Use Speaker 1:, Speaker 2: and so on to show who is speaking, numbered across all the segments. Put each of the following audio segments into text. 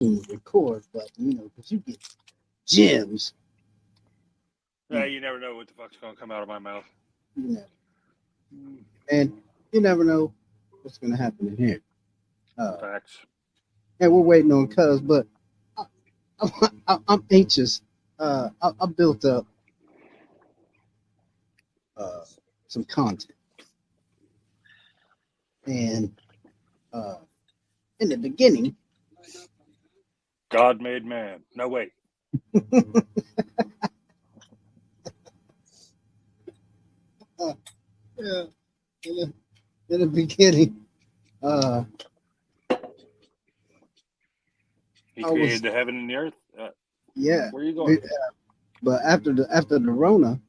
Speaker 1: record button, because you get gems.
Speaker 2: Yeah, you never know what the fuck's gonna come out of my mouth.
Speaker 1: Yeah. And you never know what's gonna happen in here.
Speaker 2: Facts.
Speaker 1: And we're waiting on Cuz, but I'm anxious. I built up some content, and in the beginning,
Speaker 2: God made man. No, wait.
Speaker 1: yeah, in the beginning,
Speaker 2: He created the heaven and the earth.
Speaker 1: Yeah.
Speaker 2: Where are you going?
Speaker 1: But after the Rona,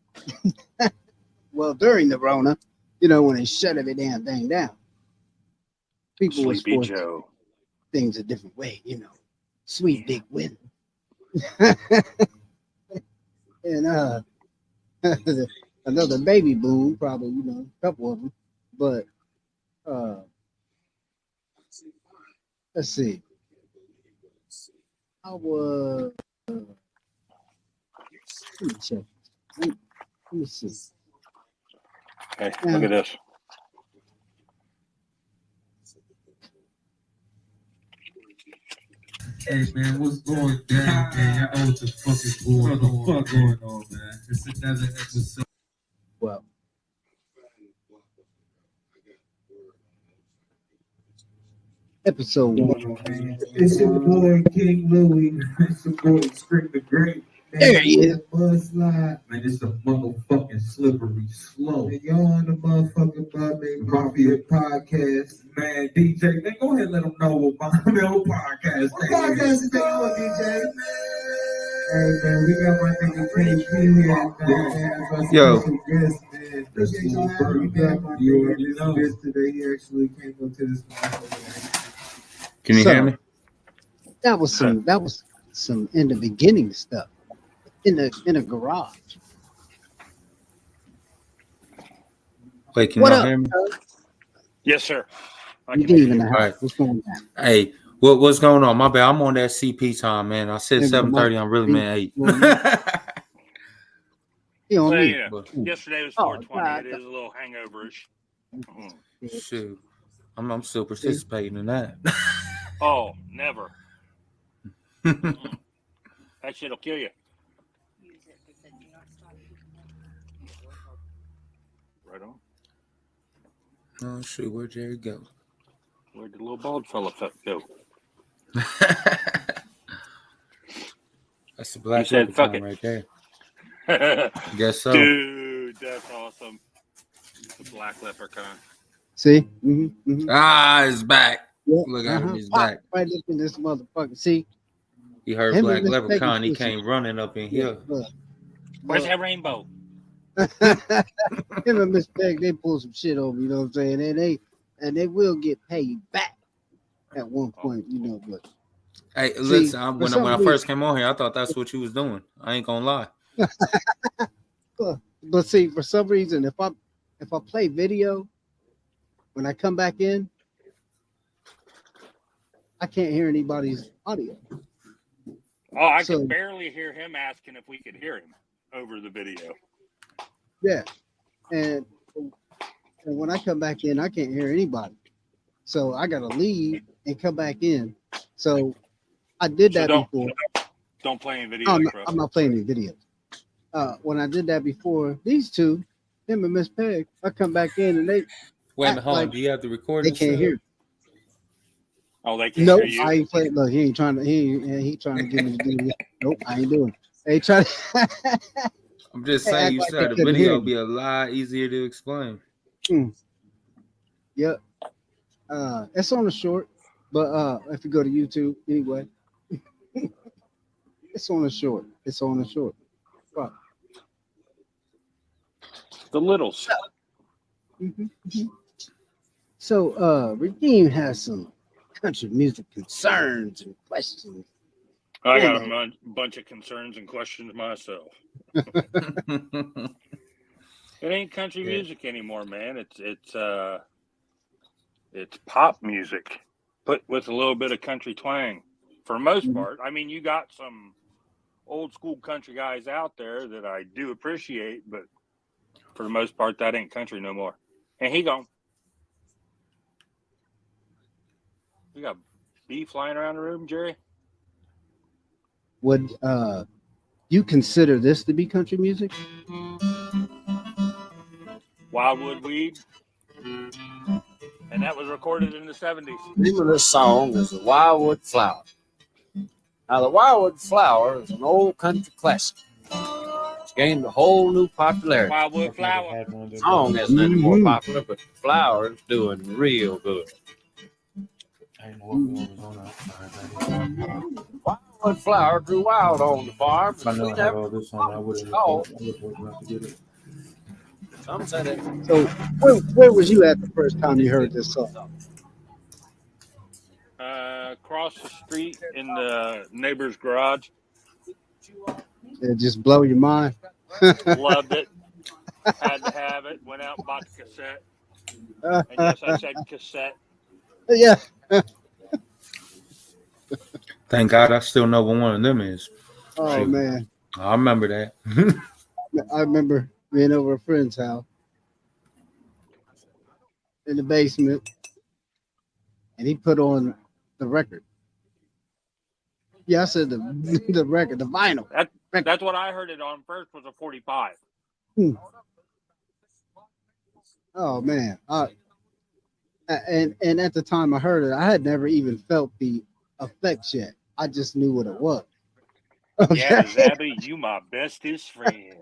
Speaker 1: well, during the Rona, when they shut every damn thing down, people was
Speaker 2: Sleepy
Speaker 1: forced
Speaker 2: Joe.
Speaker 1: things a different way, sweet big win. And another baby boom, probably, a couple of them. But let's see. I was let me check. Let me see.
Speaker 2: Hey, look at this.
Speaker 3: Hey man, what's going down, man? Y'all know what the fuck is going on, man. It's another episode.
Speaker 1: Well, episode 1.
Speaker 3: It's your boy King Louie. It's your boy Scream the Great.
Speaker 1: There he is.
Speaker 3: Mudslide. Man, it's a motherfucking slippery slope. And y'all on the motherfucking Mafia podcast. Man, DJ, man, go ahead and let them know what my podcast is. What podcast is that on, DJ? Hey, man, we got my nigga KP here, man.
Speaker 4: Yo.
Speaker 3: Guest, man. Appreciate y'all having me back, my nigga. Guest today, he actually came up to this motherfucker.
Speaker 4: Can you hear me?
Speaker 1: That was some in the beginning stuff. In a garage.
Speaker 4: Wait, can
Speaker 1: What
Speaker 4: you
Speaker 1: up?
Speaker 4: hear me?
Speaker 2: Yes, sir.
Speaker 1: You didn't even know.
Speaker 4: Right.
Speaker 1: What's going on?
Speaker 4: Hey, what's going on? My bad. I'm on that CP time, man. I said 7:30. I'm really meant 8.
Speaker 2: Yesterday was 420. It is a little hangover-ish.
Speaker 4: Shoot, I'm still participating in that.
Speaker 2: Oh, never. That shit'll kill you. Right on.
Speaker 4: Oh shoot, where'd Jerry go?
Speaker 2: Where'd the little bald fella go?
Speaker 4: That's the black
Speaker 2: said, "Fuck it."
Speaker 4: right there. Guess so.
Speaker 2: Dude, that's awesome. The black leprechaun.
Speaker 1: See?
Speaker 4: It's back.
Speaker 1: Yeah.
Speaker 4: Look at him, he's back.
Speaker 1: Right up in this motherfucker. See?
Speaker 4: He heard black leprechaun. He came running up in here.
Speaker 2: Where's that rainbow?
Speaker 1: Him and Miss Peg, they pull some shit over, you know what I'm saying? And they will get paid back at one point, but
Speaker 4: hey, listen, when I first came on here, I thought that's what you was doing. I ain't gonna lie.
Speaker 1: But see, for some reason, if I play video, when I come back in, I can't hear anybody's audio.
Speaker 2: Oh, I can barely hear him asking if we could hear him over the video.
Speaker 1: Yeah, and when I come back in, I can't hear anybody. So I gotta leave and come back in. So I did that before.
Speaker 2: Don't play any videos, bro.
Speaker 1: I'm not playing any videos. When I did that before, these two, him and Miss Peg, I come back in and they
Speaker 4: wait, hold on. Do you have the recording?
Speaker 1: They can't hear.
Speaker 2: Oh, they can't hear you.
Speaker 1: I ain't playing. Look, he trying to get me to do this. Nope, I ain't doing it. They try to
Speaker 4: I'm just saying, you said the video would be a lot easier to explain.
Speaker 1: Yep. It's on the short, but if you go to YouTube, anyway, it's on the short. Right.
Speaker 2: The littles.
Speaker 1: So, Redeem has some country music concerns and questions.
Speaker 2: I got a bunch of concerns and questions myself. It ain't country music anymore, man. It's pop music, but with a little bit of country twang for the most part. I mean, you got some old school country guys out there that I do appreciate, but for the most part, that ain't country no more. And he gone. You got bee flying around the room, Jerry?
Speaker 1: Would you consider this to be country music?
Speaker 2: Wildwood Weed. And that was recorded in the 70s.
Speaker 5: The name of this song is The Wildwood Flower. Now, The Wildwood Flower is an old country classic. It's gained a whole new popularity.
Speaker 2: Wildwood Flower.
Speaker 5: The song isn't any more popular, but the flower is doing real good. Wildwood Flower grew wild on the farm.
Speaker 4: If I know
Speaker 5: We
Speaker 4: I had
Speaker 5: never
Speaker 4: all this on, I would have not to get it.
Speaker 5: Some said it.
Speaker 1: So where was you at the first time you heard this song?
Speaker 2: Across the street in the neighbor's garage.
Speaker 1: It just blow your mind.
Speaker 2: Loved it. Had to have it. Went out and bought the cassette. And yes, I said cassette.
Speaker 1: Yeah.
Speaker 4: Thank God I still know what one of them is.
Speaker 1: Oh
Speaker 4: Shoot.
Speaker 1: man,
Speaker 4: I remember that.
Speaker 1: I remember being over a friend's house in the basement, and he put on the record. Yeah, I said the record, the vinyl.
Speaker 2: That's what I heard it on first was a 45.
Speaker 1: Oh man, and at the time I heard it, I had never even felt the effects yet. I just knew what it was. Okay?
Speaker 2: Yeah, Zabby, you my bestest friend.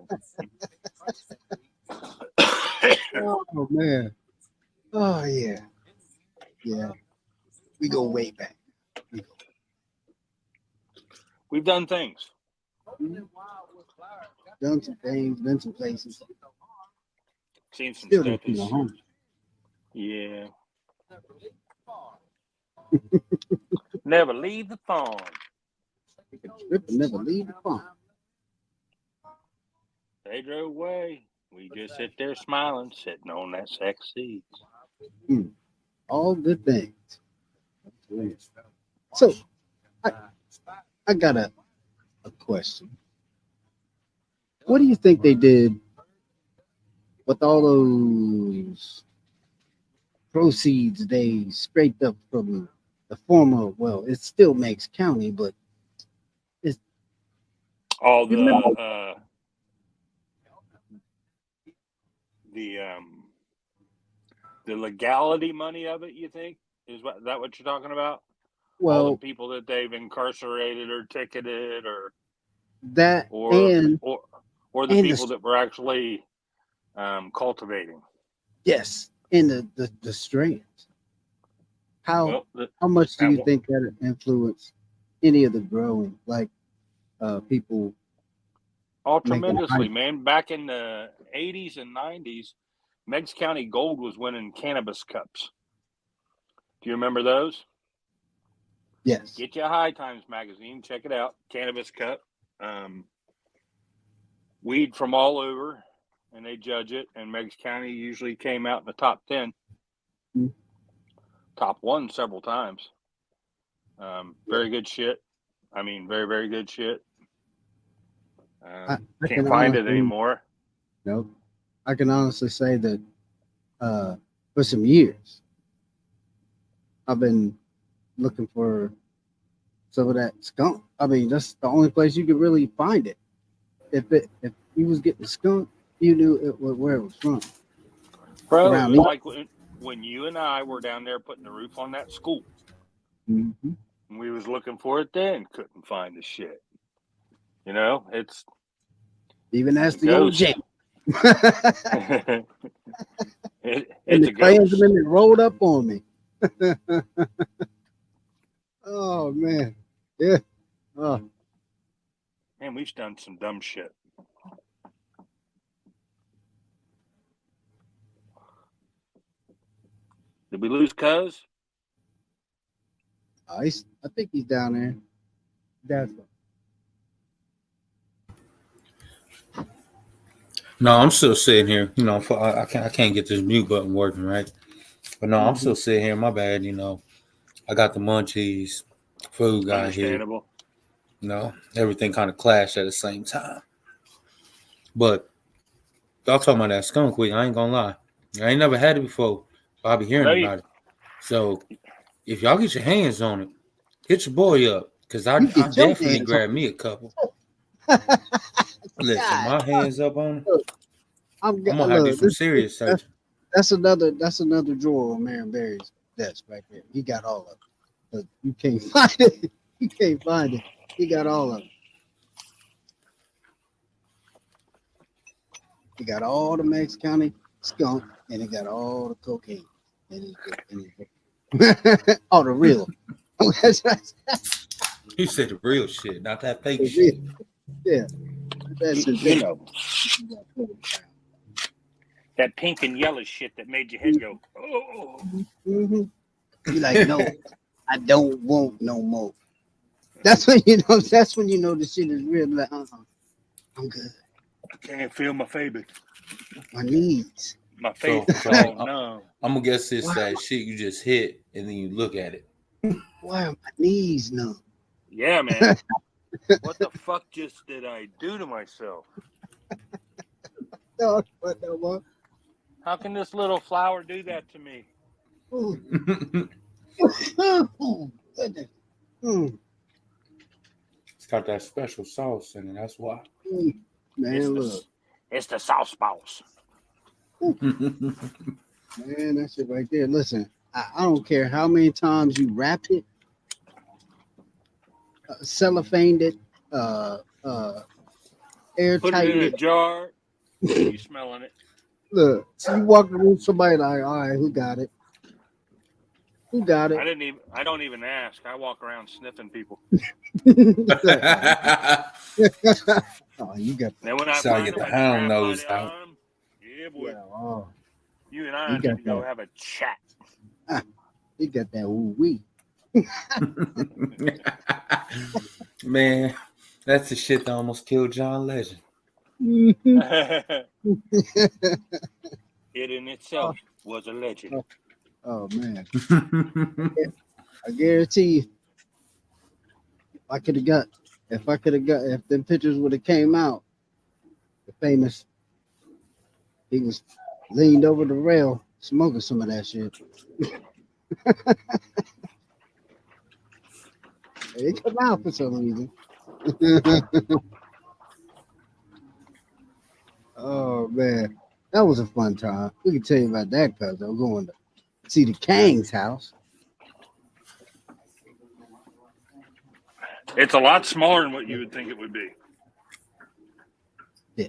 Speaker 1: Oh man. Oh yeah. Yeah. We go way back.
Speaker 2: We've done things.
Speaker 1: Done some things, been some places.
Speaker 2: Seen some
Speaker 1: Still
Speaker 2: stuff.
Speaker 1: don't feel home.
Speaker 2: Yeah. Never leave the farm.
Speaker 1: Take a trip and never leave the farm.
Speaker 2: They drove away. We just sit there smiling, sitting on that sack of seeds.
Speaker 1: All good things. So I got a question. What do you think they did with all those proceeds they scraped up from the former? Well, it still makes county, but
Speaker 2: All
Speaker 1: You remember-
Speaker 2: the legality money of it, you think? Is that what you're talking about? All
Speaker 1: well
Speaker 2: the people that they've incarcerated or ticketed or
Speaker 1: that
Speaker 2: or
Speaker 1: and
Speaker 2: the
Speaker 1: and
Speaker 2: people that were actually cultivating.
Speaker 1: yes, and the strains. How much do you think that influenced any of the growing? Like people.
Speaker 2: Oh, tremendously, man. Back in the 80s and 90s, Meigs County Gold was winning cannabis cups. Do you remember those?
Speaker 1: Yes.
Speaker 2: Get you a High Times magazine. Check it out. Cannabis cup. Weed from all over, and they judge it. And Meigs County usually came out in the top 10. Top 1 several times. Very good shit. I mean, very, very good shit.
Speaker 1: I
Speaker 2: Can't find it anymore.
Speaker 1: No, I can honestly say that for some years, I've been looking for some of that skunk. I mean, that's the only place you could really find it. If you was getting skunk, you knew where it was from.
Speaker 2: Bro, it was like when you and I were down there putting the roof on that school.
Speaker 1: Mm-hmm.
Speaker 2: And we was looking for it then, couldn't find the shit. You know, it's
Speaker 1: even as the old jam.
Speaker 2: It's
Speaker 1: the Klansmen that rolled up on me. Oh man, yeah. Oh
Speaker 2: man, we've done some dumb shit. Did we lose Cuz?
Speaker 1: I think he's down there. That's
Speaker 4: No, I'm still sitting here. You know, I can't get this mute button working right. But no, I'm still sitting here. My bad. You know, I got the munchies. Food got here.
Speaker 2: Understandable.
Speaker 4: No, everything kind of clashed at the same time. But y'all talking about that skunk week, I ain't gonna lie. I ain't never had it before, but I be hearing about it. So if y'all get your hands on it, hit your boy up, because I definitely grab me a couple. Listen, my hands up on it. I'm gonna have to do some serious searching.
Speaker 1: That's another drawer on Marion Barry's desk right there. He got all of it. But you can't find it. You can't find it. He got all of it. He got all the Meigs County skunk, and he got all the cocaine. Oh, the real.
Speaker 4: He said the real shit, not that fake shit.
Speaker 1: Yeah.
Speaker 2: That pink and yellow shit that made your head go, oh.
Speaker 1: Mm-hmm. You like, no, I don't want no more. That's when you know. That's when you know the shit is real. Like, I'm good.
Speaker 2: I can't feel my favorite.
Speaker 1: My knees.
Speaker 2: My face is all numb.
Speaker 4: I'm gonna guess it's that shit you just hit and then you look at it.
Speaker 1: Why are my knees numb?
Speaker 2: Yeah, man. What the fuck just did I do to myself?
Speaker 1: No, what the fuck?
Speaker 2: How can this little flower do that to me?
Speaker 1: Oh, goodness.
Speaker 4: It's got that special sauce in it. That's why.
Speaker 1: Man,
Speaker 2: it's the sauce balls.
Speaker 1: Man, that shit right there. Listen, I don't care how many times you wrap it, cellophaned it, airtight.
Speaker 2: Put it in a jar. You smelling it?
Speaker 1: Look, you walk around somebody like, all right, who got it? Who got it?
Speaker 2: I don't even ask. I walk around sniffing people.
Speaker 1: Oh, you got.
Speaker 2: Then when I
Speaker 4: so
Speaker 2: find
Speaker 4: get
Speaker 2: them,
Speaker 4: the hound nose out.
Speaker 2: Yeah, boy.
Speaker 1: Yeah, oh.
Speaker 2: You and I need to go have a chat.
Speaker 1: You got that ooh wee.
Speaker 4: Man, that's the shit that almost killed John Legend.
Speaker 2: It in itself was a legend.
Speaker 1: Oh man. I guarantee you, if them pictures would have came out, the famous, he was leaned over the rail smoking some of that shit. It come out for some reason. Oh man, that was a fun time. We can tell you about that because I'm going to see the Kang's house.
Speaker 2: It's a lot smaller than what you would think it would be.
Speaker 1: Yeah.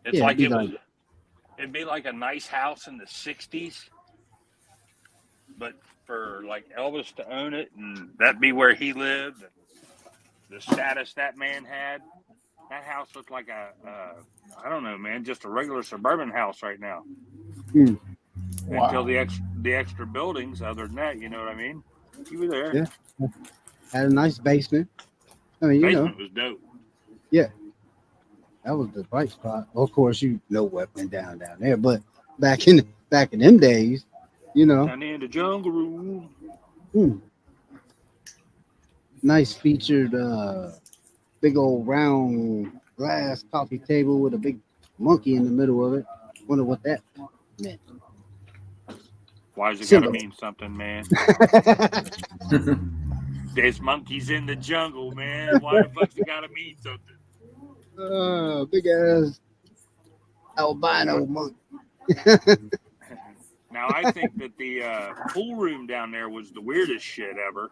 Speaker 2: It's
Speaker 1: Yeah,
Speaker 2: like it'd be like a nice house in the 60s, but for like Elvis to own it and that be where he lived, and the status that man had, that house looked like I don't know, man, just a regular suburban house right now.
Speaker 4: Wow.
Speaker 2: Until the extra buildings, other than that, you know what I mean? You were there.
Speaker 1: Yeah. Had a nice basement. I mean,
Speaker 2: Basement was dope.
Speaker 1: Yeah. That was the bright spot. Of course, you know what went down there, but back in them days, you know.
Speaker 2: Down in the jungle room.
Speaker 1: Nice featured big old round glass coffee table with a big monkey in the middle of it. Wonder what that meant.
Speaker 2: Why's it gotta mean something, man? There's monkeys in the jungle, man. Why the fuck's it gotta mean something?
Speaker 1: Big ass albino monkey.
Speaker 2: Now I think that the pool room down there was the weirdest shit ever.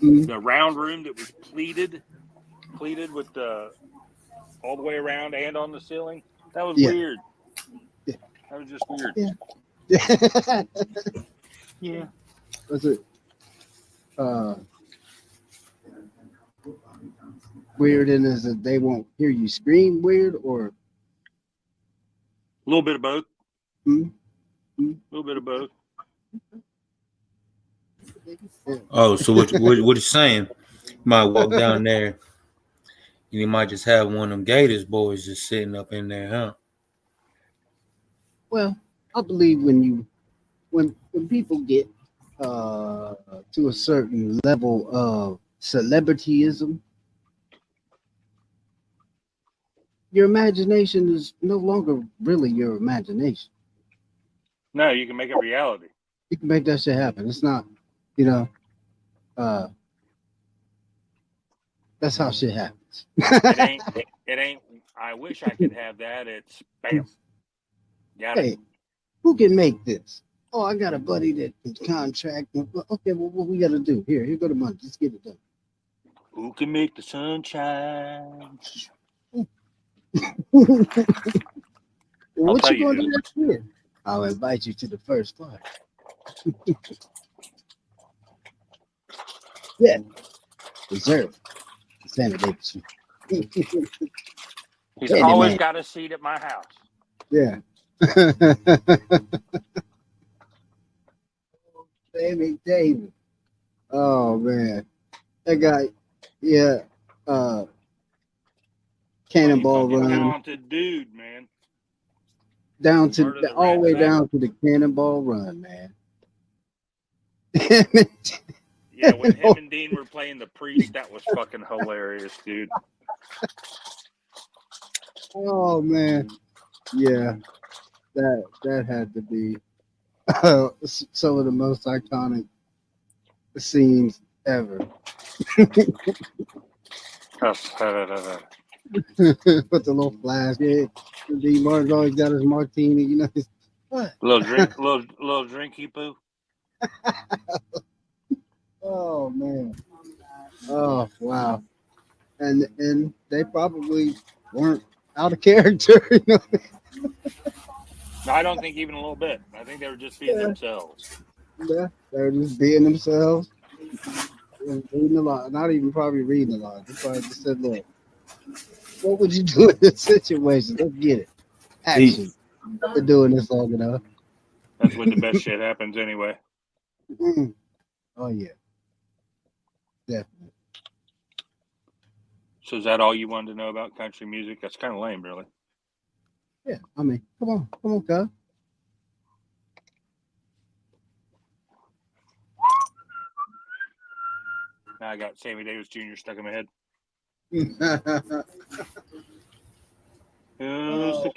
Speaker 2: The round room that was pleated with the all the way around and on the ceiling. That was weird.
Speaker 1: Yeah.
Speaker 2: That was just weird.
Speaker 1: Yeah.
Speaker 2: Yeah.
Speaker 1: Was it weird in is that they won't hear you scream weird or
Speaker 2: a little bit of both.
Speaker 1: A
Speaker 2: little bit of both.
Speaker 4: Oh, so what you saying? You might walk down there and you might just have one of them Gators boys just sitting up in there, huh?
Speaker 1: Well, I believe when people get to a certain level of celebrityism, your imagination is no longer really your imagination.
Speaker 2: No, you can make it reality.
Speaker 1: You can make that shit happen. It's not, you know, that's how shit happens.
Speaker 2: It ain't. It ain't. I wish I could have that. It's bam. Got it.
Speaker 1: Hey, who can make this? Oh, I got a buddy that can contract. Okay, well, what we got to do? Here go the money. Just get it done.
Speaker 2: Who can make the sunshine?
Speaker 1: What
Speaker 2: tell
Speaker 1: you
Speaker 2: you
Speaker 1: going to
Speaker 2: who.
Speaker 1: do next year? I'll invite you to the first party. Yeah, reserve. Sammy Davis.
Speaker 2: He's
Speaker 1: Hey,
Speaker 2: always
Speaker 1: man.
Speaker 2: got a seat at my house.
Speaker 1: Yeah. Sammy Davis. Oh man, that guy. Yeah. Cannonball
Speaker 2: Fucking
Speaker 1: Run
Speaker 2: talented dude, man.
Speaker 1: down to
Speaker 2: Part of the
Speaker 1: all the
Speaker 2: Red
Speaker 1: way
Speaker 2: Faction.
Speaker 1: down to the Cannonball Run, man.
Speaker 2: Yeah, when him and Dean were playing the priest, that was fucking hilarious, dude.
Speaker 1: Oh man, yeah, that had to be some of the most iconic scenes ever. With the little flask, yeah. D. Martin's always got his martini, you know. What?
Speaker 2: little drinky poo.
Speaker 1: Oh man. Oh wow. And they probably weren't out of character, you know.
Speaker 2: No, I don't think even a little bit. I think they were just being themselves.
Speaker 1: Yeah, they're just being themselves. And reading a lot, not even probably reading a lot. They probably just said, "Look, what would you do in this situation? Let's get it. Action. I've been doing this long enough."
Speaker 2: That's when the best shit happens anyway.
Speaker 1: Oh yeah, definitely.
Speaker 2: So is that all you wanted to know about country music? That's kind of lame, really.
Speaker 1: Yeah, I mean, come on, cuz.
Speaker 2: Now I got Sammy Davis Jr. stuck in my head. Who's the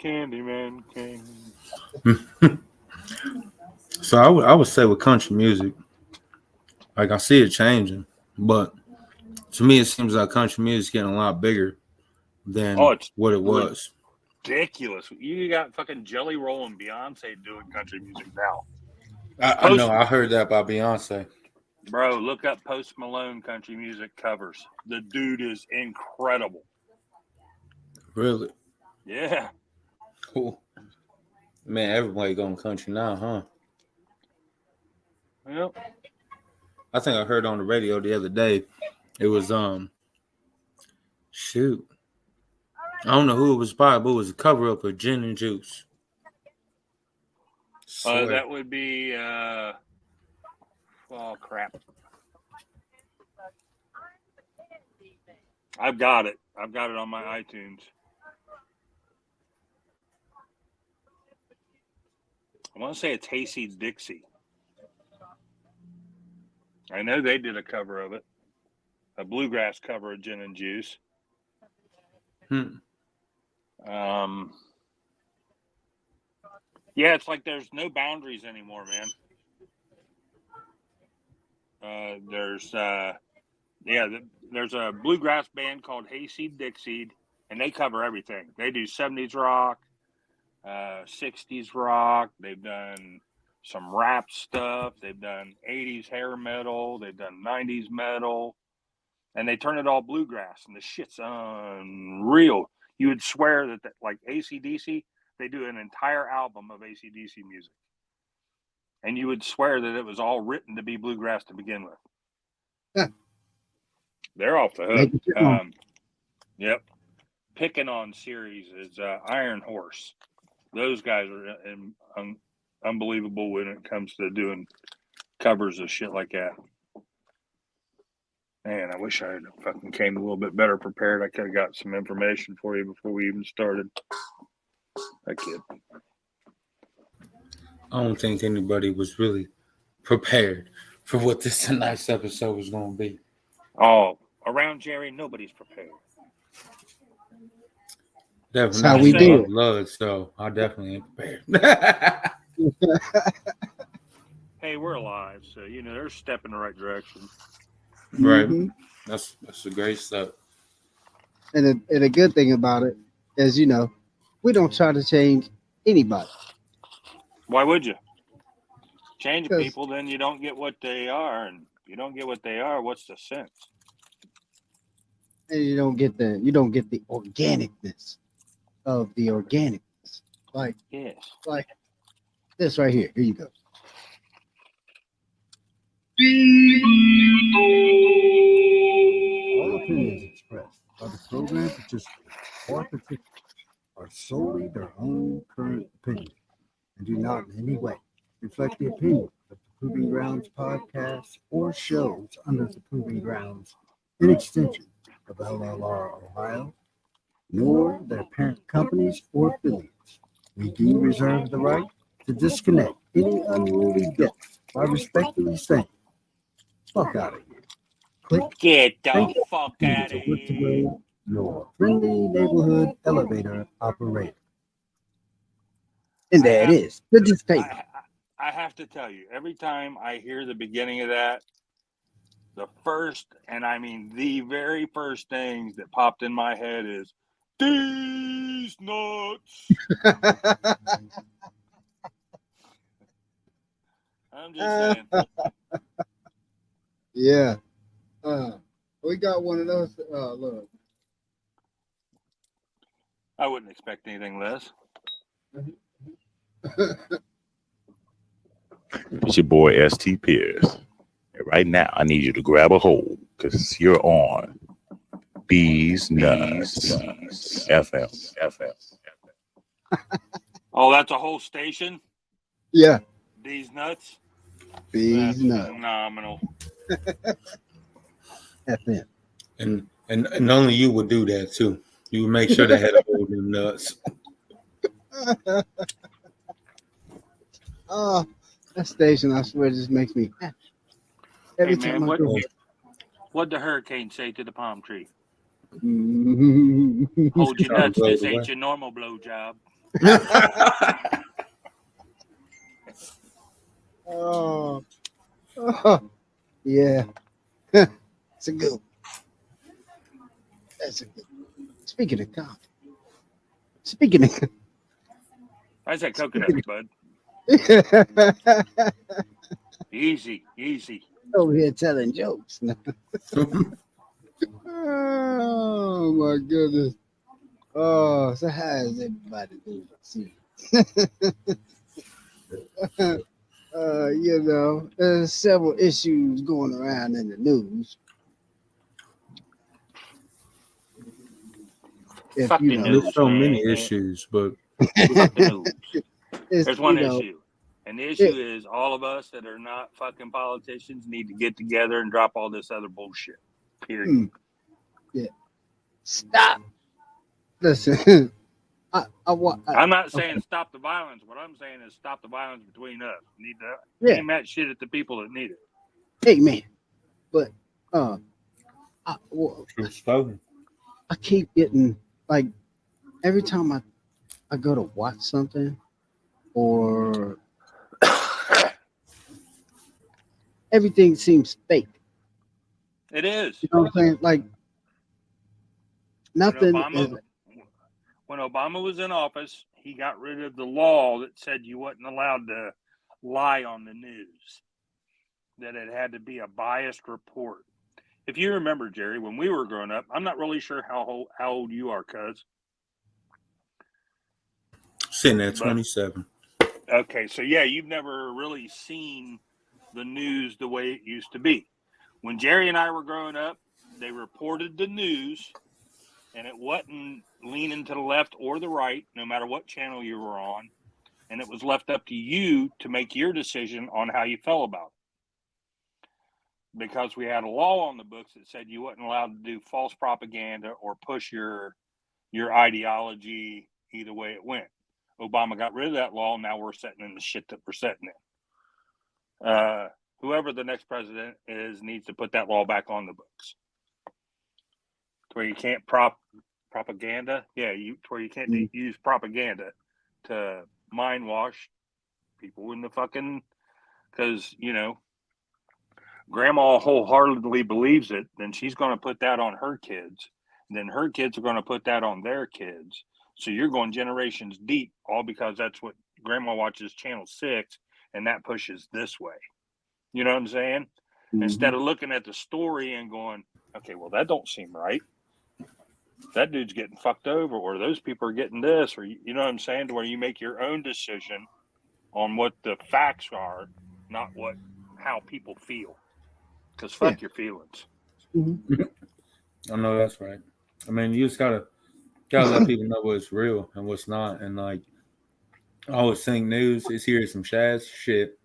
Speaker 2: Candyman King?
Speaker 4: So I would say with country music, like I see it changing, but to me it seems like country music is getting a lot bigger than
Speaker 2: it's
Speaker 4: what it was.
Speaker 2: ridiculous. You got fucking Jelly Roll and Beyonce doing country music now.
Speaker 4: I know I heard that by Beyonce.
Speaker 2: Bro, look up Post Malone country music covers. The dude is incredible.
Speaker 4: Really?
Speaker 2: Yeah.
Speaker 4: Cool. Man, everybody going country now, huh?
Speaker 2: Yep.
Speaker 4: I think I heard on the radio the other day. It was shoot. I don't know who it was by, but it was a cover up of Gin and Juice.
Speaker 2: That would be oh crap. I've got it on my iTunes. I want to say it's Hayseed Dixie. I know they did a cover of it, a bluegrass cover of Gin and Juice. Yeah, it's like there's no boundaries anymore, man. There's a bluegrass band called Hayseed Dixie, and they cover everything. They do 70s rock, 60s rock. They've done some rap stuff. They've done 80s hair metal. They've done 90s metal, and they turn it all bluegrass, and the shit's unreal. You would swear that like AC/DC, they do an entire album of AC/DC music, and you would swear that it was all written to be bluegrass to begin with.
Speaker 1: Yeah.
Speaker 2: They're off the hook. Yep. Picking on series is Iron Horse. Those guys are unbelievable when it comes to doing covers of shit like that. Man, I wish I had fucking came a little bit better prepared. I could have got some information for you before we even started. I kid.
Speaker 4: I don't think anybody was really prepared for what this tonight's episode was going to be.
Speaker 2: Oh, around Jerry, nobody's prepared.
Speaker 4: Definitely
Speaker 1: That's how
Speaker 4: not
Speaker 1: we
Speaker 4: in
Speaker 1: do
Speaker 4: my
Speaker 1: it.
Speaker 4: blood, so I definitely ain't prepared.
Speaker 2: Hey, we're alive, so they're a step in the right direction.
Speaker 4: Right.
Speaker 1: Mhm.
Speaker 4: That's a great stuff.
Speaker 1: And a good thing about it is, we don't try to change anybody.
Speaker 2: Why would you? Change
Speaker 1: 'Cause-
Speaker 2: people, then you don't get what they are, and you don't get what they are. What's the sense?
Speaker 1: And you don't get the organicness of the organicness. Like
Speaker 2: Yes.
Speaker 1: this right here. Here you go. All opinions expressed by the program participants or participants are solely their own current opinion and do not in any way reflect the opinion of the Proving Grounds podcast or shows under the Proving Grounds in extension of LLR Ohio, nor their parent companies or affiliates. We do reserve the right to disconnect any unruly guests by respectfully saying, fuck out of here. Click.
Speaker 2: Get the
Speaker 1: Thank you.
Speaker 2: fuck out of
Speaker 1: Wood to
Speaker 2: here.
Speaker 1: Road, your friendly neighborhood elevator operator. And there it is. The disclaimer.
Speaker 2: I have to tell you, every time I hear the beginning of that, the first, and I mean the very first things that popped in my head is, these nuts. I'm just saying.
Speaker 1: Yeah. We got one of those. Look.
Speaker 2: I wouldn't expect anything less.
Speaker 6: It's your boy ST Pierce. And right now, I need you to grab a hold because you're on Bees Nuts FM.
Speaker 2: Oh, that's a whole station?
Speaker 1: Yeah.
Speaker 2: These nuts?
Speaker 1: Bees
Speaker 2: That's
Speaker 1: nuts.
Speaker 2: phenomenal.
Speaker 1: FM.
Speaker 4: And only you would do that too. You would make sure they had a hold them nuts.
Speaker 1: Oh, that station, I swear, just makes me happy. Every
Speaker 2: Hey,
Speaker 1: time
Speaker 2: man,
Speaker 1: I go.
Speaker 2: what'd the hurricane say to the palm tree?
Speaker 1: Mhm.
Speaker 2: Hold your nuts.
Speaker 4: blow
Speaker 2: This
Speaker 4: it
Speaker 2: ain't
Speaker 4: away.
Speaker 2: your normal blowjob.
Speaker 1: Oh. Yeah. It's a good one. That's a good one. Speaking of coffee. Speaking of
Speaker 2: I said coconuts, bud. Easy.
Speaker 1: over here telling jokes. Oh my goodness. Oh, so how is everybody doing? See. There's several issues going around in the news. If
Speaker 2: Fuck
Speaker 1: you
Speaker 2: the
Speaker 1: know,
Speaker 2: news,
Speaker 4: There's so
Speaker 2: man.
Speaker 4: many issues, but
Speaker 2: Fuck the news.
Speaker 1: it's,
Speaker 2: There's one
Speaker 1: you know,
Speaker 2: issue. And the issue is all of us that are not fucking politicians need to get together and drop all this other bullshit. Period.
Speaker 1: Yeah. Stop. Listen,
Speaker 2: I'm not saying stop the violence. What I'm saying is stop the violence between us. We need to
Speaker 1: Yeah.
Speaker 2: aim that shit at the people that need it.
Speaker 1: Amen. But
Speaker 4: truth spoken.
Speaker 1: I keep getting like every time I go to watch something or everything seems fake.
Speaker 2: It is.
Speaker 1: You know what I'm saying? Like nothing is.
Speaker 2: When Obama was in office, he got rid of the law that said you wasn't allowed to lie on the news, that it had to be a biased report. If you remember, Jerry, when we were growing up, I'm not really sure how old you are, cuz.
Speaker 4: Sitting at 27.
Speaker 2: Okay, so yeah, you've never really seen the news the way it used to be. When Jerry and I were growing up, they reported the news, and it wasn't leaning to the left or the right, no matter what channel you were on. And it was left up to you to make your decision on how you felt about it. Because we had a law on the books that said you wasn't allowed to do false propaganda or push your ideology either way it went. Obama got rid of that law, and now we're sitting in the shit that we're sitting in. whoever the next president is needs to put that law back on the books, to where you can't propaganda. Yeah, to where you can't use propaganda to mind wash people in the fucking, because grandma wholeheartedly believes it, then she's going to put that on her kids. And then her kids are going to put that on their kids. So you're going generations deep, all because that's what grandma watches Channel 6, and that pushes this way. You know what I'm saying?
Speaker 1: Mhm.
Speaker 2: Instead of looking at the story and going, okay, well, that don't seem right. That dude's getting fucked over, or those people are getting this, or you know what I'm saying? To where you make your own decision on what the facts are, not how people feel. Because fuck your feelings.
Speaker 4: I know that's right. I mean, you just gotta let people know what's real and what's not. And like, I always think news is here some Shaz shit,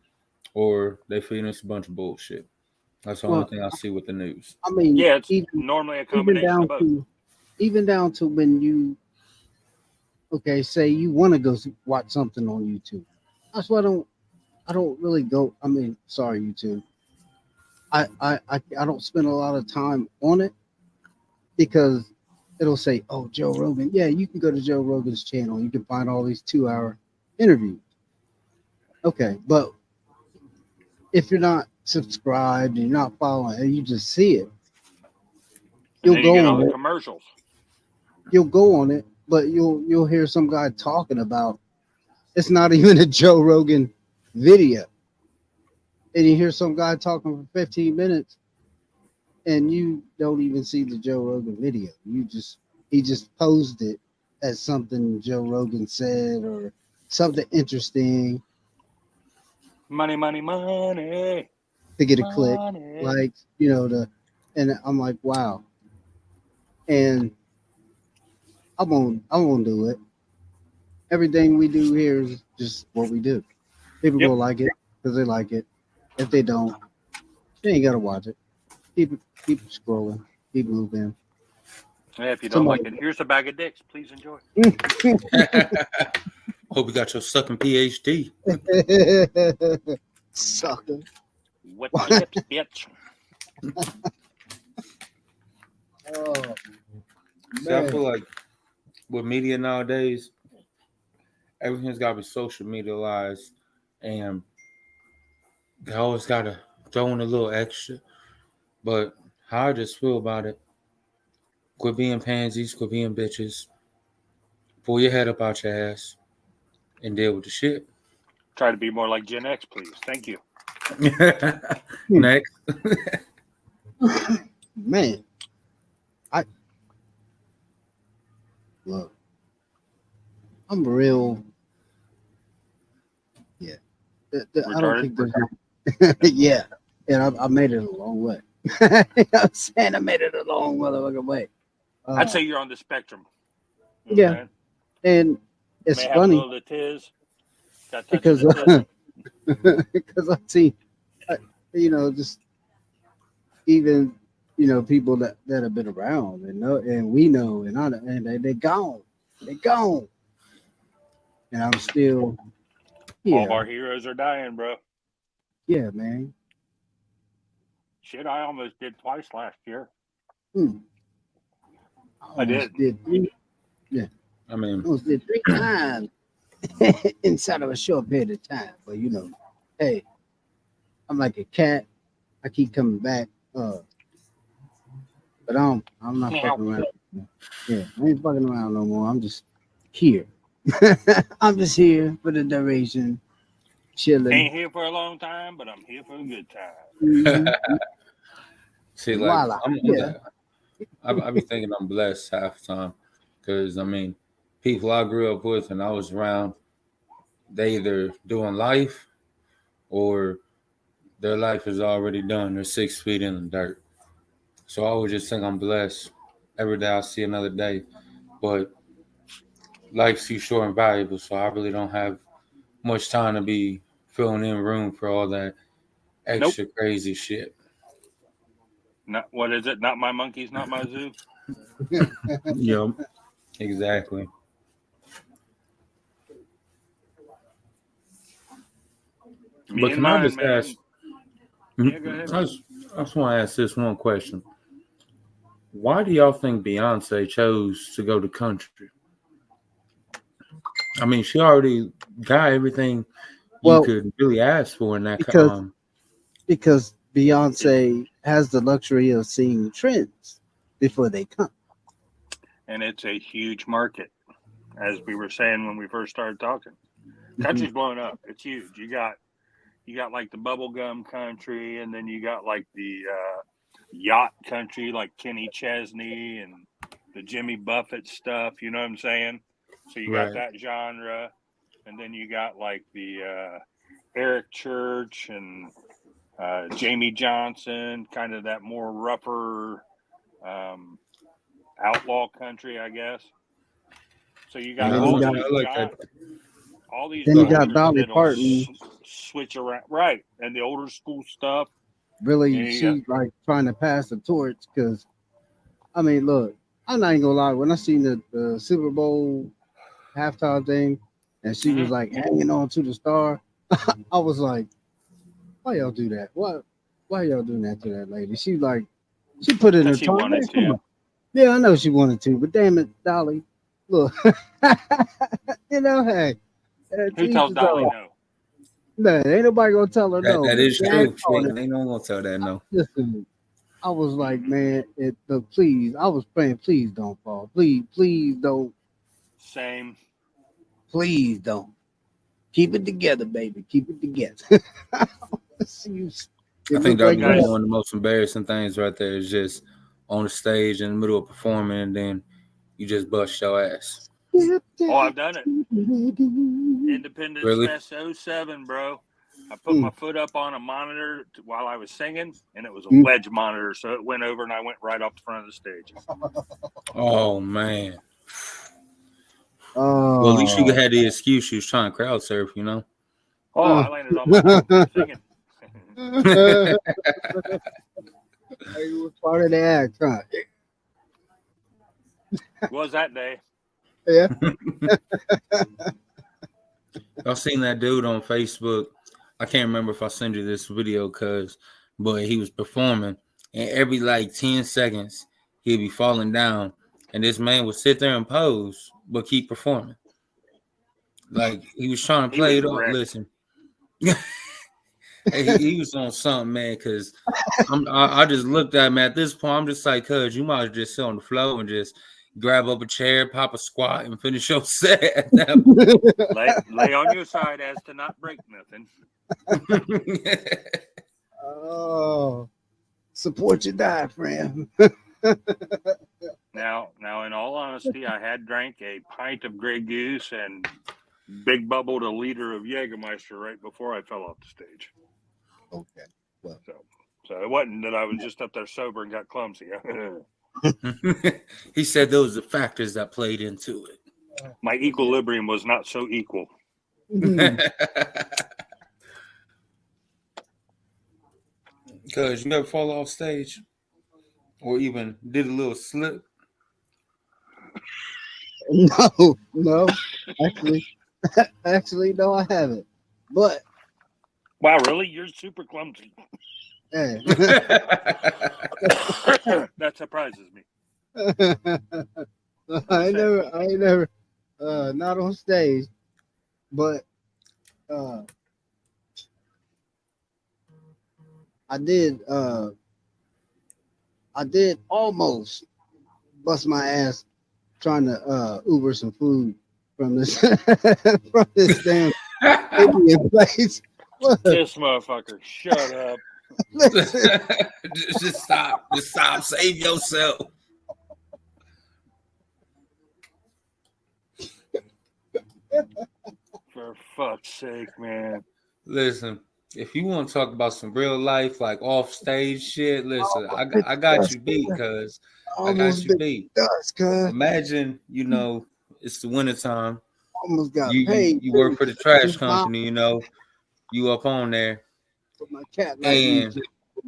Speaker 4: or they feeding us a bunch of bullshit. That's the only thing I see with the news.
Speaker 1: I mean,
Speaker 2: yeah, it's normally a combination of both.
Speaker 1: Even down to when you, say you want to go watch something on YouTube. That's why I don't really go. I mean, sorry, YouTube. I don't spend a lot of time on it because it'll say, "Oh, Joe Rogan." Yeah, you can go to Joe Rogan's channel. You can find all these 2-hour interviews. Okay, but if you're not subscribed and you're not following, and you just see it,
Speaker 2: And then you get all
Speaker 1: on
Speaker 2: the
Speaker 1: it.
Speaker 2: commercials.
Speaker 1: You'll go on it, but you'll hear some guy talking about. It's not even a Joe Rogan video, and you hear some guy talking for 15 minutes, and you don't even see the Joe Rogan video. He just posed it as something Joe Rogan said or something interesting
Speaker 2: Money, money, money.
Speaker 1: to get a click, like and I'm like, wow. And I won't do it. Everything we do here is just what we do. People
Speaker 2: Yep.
Speaker 1: will like it because they like it. If they don't, they ain't gotta watch it. Keep scrolling, keep moving.
Speaker 2: Yeah, if you don't like it, here's a bag of dicks. Please enjoy.
Speaker 4: Hope you got your sucking PhD.
Speaker 1: Sucker.
Speaker 2: Wet the lips, bitch.
Speaker 1: Oh,
Speaker 4: See, I
Speaker 1: man.
Speaker 4: feel like with media nowadays, everything's got to be social medialized, and they always got to throw in a little extra. But how I just feel about it, quit being pansies, quit being bitches, pull your head up out your ass, and deal with the shit.
Speaker 2: Try to be more like Gen X, please. Thank you.
Speaker 4: Next.
Speaker 1: Man, look, I'm real. Yeah, I don't think there's. Yeah, and I made it a long way. I'm saying I made it a long motherfucking way.
Speaker 2: I'd say you're on the spectrum.
Speaker 1: Yeah, and it's
Speaker 2: May have
Speaker 1: funny
Speaker 2: a little of the tiz. Got
Speaker 1: because because I see, just even people that have been around and know, and we know, and they gone, and I'm still. Yeah.
Speaker 2: All of our heroes are dying, bro.
Speaker 1: Yeah, man.
Speaker 2: Shit, I almost did twice last year.
Speaker 1: I did 3. Yeah.
Speaker 4: I mean,
Speaker 1: I almost did 3 times inside of a short period of time. But hey, I'm like a cat. I keep coming back. But I'm not fucking around. Yeah, I ain't fucking around no more. I'm just here. I'm just here for the duration, chilling.
Speaker 2: Ain't here for a long time, but I'm here for a good time.
Speaker 1: Mm-hmm.
Speaker 4: see, like, I be thinking I'm blessed half the time because, I mean, people I grew up with and I was around, they either doing life or their life is already done. They're 6 feet in the dirt. So I always just think I'm blessed. Every day I see another day. But life's too short and valuable, so I really don't have much time to be filling in room for all that extra crazy shit.
Speaker 2: Not what is it? Not my monkeys, not my zoo.
Speaker 4: Yep, exactly.
Speaker 2: Me
Speaker 4: But
Speaker 2: and
Speaker 4: can I
Speaker 2: mine,
Speaker 4: just
Speaker 2: man.
Speaker 4: ask?
Speaker 2: Yeah, go ahead.
Speaker 4: I just want to ask this one question. Why do y'all think Beyonce chose to go to country? I mean, she already got everything you
Speaker 1: Well,
Speaker 4: could really ask for in that.
Speaker 1: because because Beyonce has the luxury of seeing trends before they come.
Speaker 2: And it's a huge market, as we were saying when we first started talking.
Speaker 1: Mhm.
Speaker 2: Country's blowing up. It's huge. You got like the bubblegum country, and then you got like the yacht country, like Kenny Chesney and the Jimmy Buffett stuff. You know what I'm saying? So you got
Speaker 4: Right.
Speaker 2: that genre, and then you got like the Eric Church and Jamie Johnson, kind of that more rougher outlaw country, I guess. So you got
Speaker 1: And then
Speaker 4: I
Speaker 1: you
Speaker 2: all
Speaker 1: got
Speaker 2: these
Speaker 4: like that.
Speaker 2: all these
Speaker 1: then you got
Speaker 2: genres
Speaker 1: Dolly
Speaker 2: that'll
Speaker 1: Parton.
Speaker 2: switch around, right? And the older school stuff.
Speaker 1: Really,
Speaker 2: And you got,
Speaker 1: she's like trying to pass the torch because I mean, look, I'm not even gonna lie. When I seen the Super Bowl halftime thing, and she was
Speaker 2: Mhm.
Speaker 1: like hanging on to the star, I was like, why y'all do that? Why y'all doing that to that lady? She like, she put in her
Speaker 2: because she
Speaker 1: time.
Speaker 2: wanted
Speaker 1: Man, come
Speaker 2: to.
Speaker 1: on. Yeah, I know she wanted to, but damn it, Dolly, look, you know, hey,
Speaker 2: Who
Speaker 1: to each
Speaker 2: tells
Speaker 1: his
Speaker 2: Dolly
Speaker 1: own.
Speaker 2: no?
Speaker 1: Man, ain't nobody gonna tell her no.
Speaker 4: That
Speaker 1: But
Speaker 4: is
Speaker 1: dang
Speaker 4: true.
Speaker 1: on it,
Speaker 4: Ain't no one gonna tell that no.
Speaker 1: listen, I was like, man, please, I was praying, please don't fall, please don't,
Speaker 2: Same.
Speaker 1: please don't. Keep it together, baby. Keep it together.
Speaker 4: I
Speaker 1: It
Speaker 4: think
Speaker 1: looked
Speaker 4: that
Speaker 1: like
Speaker 4: was like
Speaker 2: Guys,
Speaker 1: that.
Speaker 4: one of the most embarrassing things right there is just on the stage in the middle of performing and then you just bust your ass.
Speaker 2: oh, I've done it. Independence
Speaker 4: Really?
Speaker 2: Fest 07, bro. I put
Speaker 1: Mm.
Speaker 2: my foot up on a monitor while I was singing, and it was a
Speaker 1: Mm.
Speaker 2: wedge monitor, so it went over and I went right off the front of the stage.
Speaker 4: Oh man.
Speaker 1: Oh.
Speaker 4: Well, at least you had the excuse you was trying to crowd surf, you know.
Speaker 2: Oh, I landed on my back singing.
Speaker 1: It was part of the act, huh?
Speaker 2: Was that day?
Speaker 1: Yeah.
Speaker 4: Y'all seen that dude on Facebook? I can't remember if I sent you this video, but he was performing, and every like 10 seconds he'd be falling down, and this man would sit there and pose but keep performing. Like he was trying to
Speaker 2: He
Speaker 4: play
Speaker 2: was
Speaker 4: it off.
Speaker 2: wrecked.
Speaker 4: Listen, he was on something, man. Because I just looked at him at this point. I'm just like, cuz you might as well just sit on the floor and just grab up a chair, pop a squat, and finish your set at that
Speaker 2: Lay on your side as to not break nothing.
Speaker 4: point.
Speaker 1: Oh, support your diaphragm.
Speaker 2: Now, in all honesty, I had drank a pint of Grey Goose and big bubbled a liter of Jägermeister right before I fell off the stage.
Speaker 1: Okay. Well,
Speaker 2: So it wasn't that I was just up there sober and got clumsy.
Speaker 4: He said those are the factors that played into
Speaker 2: My equilibrium was not so equal.
Speaker 4: it. Because you never fall off stage or even did a little slip.
Speaker 1: no, actually, no, I haven't. But
Speaker 2: Wow, really? You're super clumsy.
Speaker 1: hey,
Speaker 2: That surprises me.
Speaker 1: I ain't never, not on stage, but I did almost bust my ass trying to Uber some food from this from this damn Indian place. Look,
Speaker 2: This motherfucker, shut up.
Speaker 1: listen,
Speaker 4: just stop. Just stop. Save yourself.
Speaker 2: For fuck's sake, man.
Speaker 4: Listen, if you want to talk about some real life, like off stage shit, listen,
Speaker 1: bit
Speaker 4: I got
Speaker 1: dust,
Speaker 4: you beat, cuz. I got
Speaker 1: almost
Speaker 4: you
Speaker 1: bit
Speaker 4: beat.
Speaker 1: dust, cuz
Speaker 4: Imagine, it's the wintertime.
Speaker 1: almost got
Speaker 4: You
Speaker 1: paid.
Speaker 4: you work for the trash
Speaker 1: Just not
Speaker 4: company, you up on there,
Speaker 1: for my cat like me.
Speaker 4: and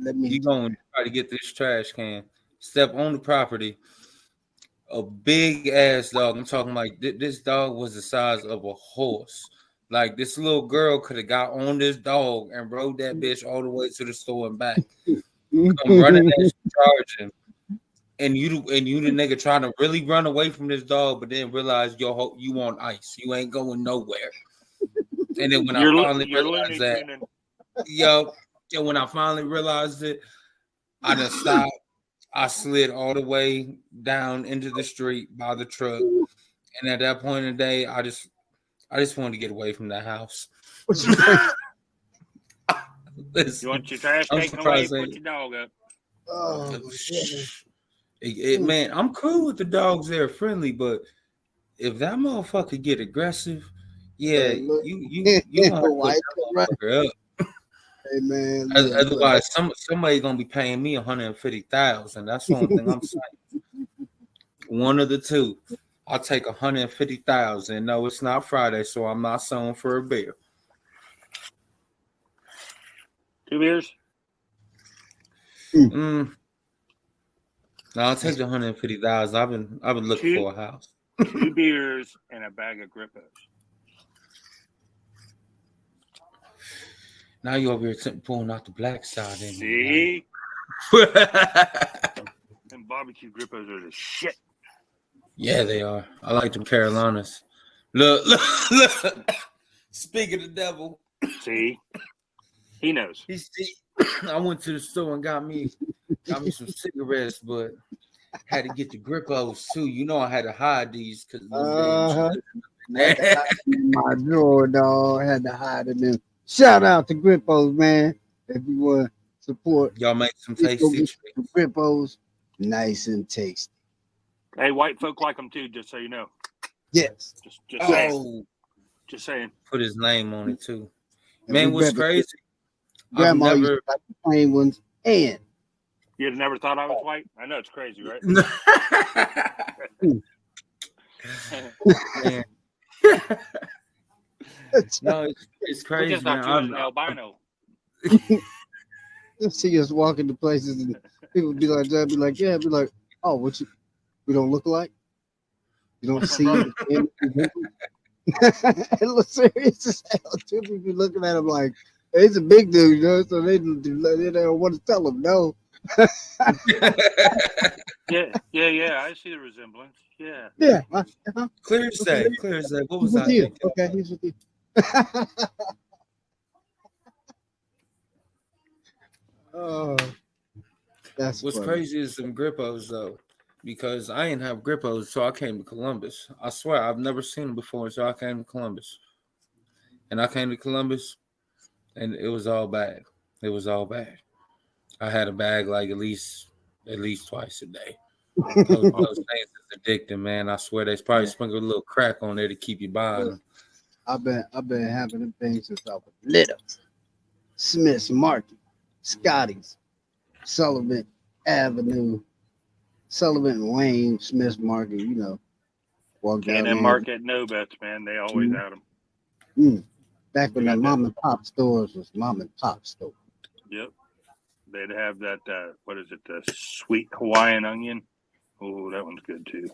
Speaker 1: Let me
Speaker 4: you going to try to get this trash can. Step on the property. A big ass dog. I'm talking like this dog was the size of a horse. Like this little girl could have got on this dog and rode that bitch all the way to the store and back. Come running that charging. And you the nigga trying to really run away from this dog, but then realize you on ice. You ain't going nowhere. And then when I finally realized that, and when I finally realized it, I just stopped. I slid all the way down into the street by the truck. And at that point in the day, I just wanted to get away from that house.
Speaker 2: Listen, you want your trash taken away, put your dog up.
Speaker 1: Oh,
Speaker 4: man, I'm cool with the dogs. They're friendly, but if that motherfucker get aggressive, yeah, you want to put up.
Speaker 1: Hey man,
Speaker 4: otherwise somebody gonna be paying me $150,000. That's the only thing I'm saying. One of the two. I'll take $150,000. No, it's not Friday, so I'm not selling for a beer.
Speaker 2: 2 beers?
Speaker 4: No, I'll take the $150,000. I've been looking for a house.
Speaker 2: 2 beers and a bag of Grippos.
Speaker 4: Now you over here pulling out the black side.
Speaker 2: See? And barbecue Grippos are the shit.
Speaker 4: Yeah, they are. I like them Carolinas. Look. Speaking of the devil.
Speaker 2: See? He knows.
Speaker 4: I went to the store and got me some cigarettes, but had to get the Grippos too. You know I had to hide these because
Speaker 1: my drawer, dog. Had to hide in them. Shout out to Grippos, man. If you want to support,
Speaker 4: y'all make some tasty
Speaker 1: Grippos, nice and tasty.
Speaker 2: Hey, white folk like them too, just so you know.
Speaker 1: Yes.
Speaker 2: Just saying. Just saying.
Speaker 4: Put his name on it too. Man, what's crazy?
Speaker 1: Grandma used to like the plain ones, and
Speaker 2: you'd have never thought I was white. I know it's crazy, right?
Speaker 4: No, it's crazy.
Speaker 2: I'm albino.
Speaker 1: You see us walking to places and people be like, "Yeah," be like, "Oh, what you? We don't look alike. You don't see." It looks serious as hell. Two people looking at him like, he's a big dude, you know, so they don't want to tell him no.
Speaker 2: Yeah. I see the resemblance. Yeah.
Speaker 1: Yeah.
Speaker 4: Clear as day. What was that?
Speaker 1: Okay, he's with you. Oh, that's
Speaker 4: what's
Speaker 1: funny.
Speaker 4: crazy is some Grippos though, because I didn't have Grippos, so I came to Columbus. I swear I've never seen them before, so I came to Columbus. And I came to Columbus, and it was all bad. It was all bad. I had a bag like at least twice a day. Those things is addicting, man. I swear they probably sprinkle a little crack on there to keep you buying them.
Speaker 1: I've been having them things since I was little. Smith's Market, Scotty's, Sullivan Avenue, Sullivan and Wayne, Smith's Market, you know. Walk down
Speaker 2: and Market no bets, man. They always had them.
Speaker 1: Back when the mom and pop stores was mom and pop store.
Speaker 2: Yep. They'd have that, what is it, the sweet Hawaiian onion. Oh, that one's good too.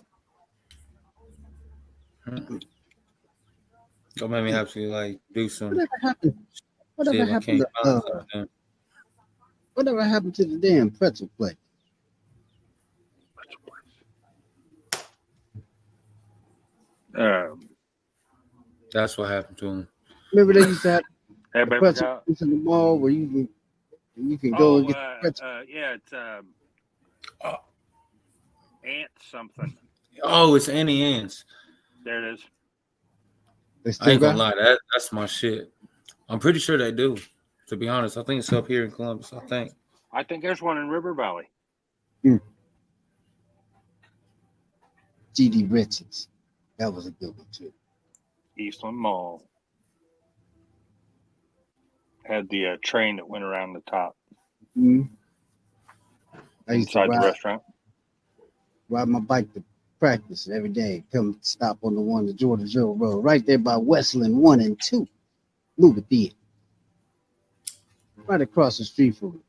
Speaker 4: Don't make me have to like do some.
Speaker 1: Whatever happened to the damn pretzel place?
Speaker 4: That's what happened to him.
Speaker 1: Remember they used to have
Speaker 2: the
Speaker 1: pretzel place in the mall where you can go and get the pretzel.
Speaker 2: Yeah, it's Ant something.
Speaker 4: Oh, it's Annie Ann's.
Speaker 2: There it is.
Speaker 4: I ain't gonna lie, that's my shit. I'm pretty sure they do. To be honest, I think it's up here in Columbus. I think
Speaker 2: there's one in River Valley.
Speaker 1: GD Richards, that was a good one too.
Speaker 2: Eastland Mall had the train that went around the top.
Speaker 1: I used
Speaker 2: inside
Speaker 1: to
Speaker 2: the restaurant.
Speaker 1: Ride my bike to practice every day. Come stop on the one to Georgia Road, right there by Westland 1 and 2. Movie theater. Right across the street from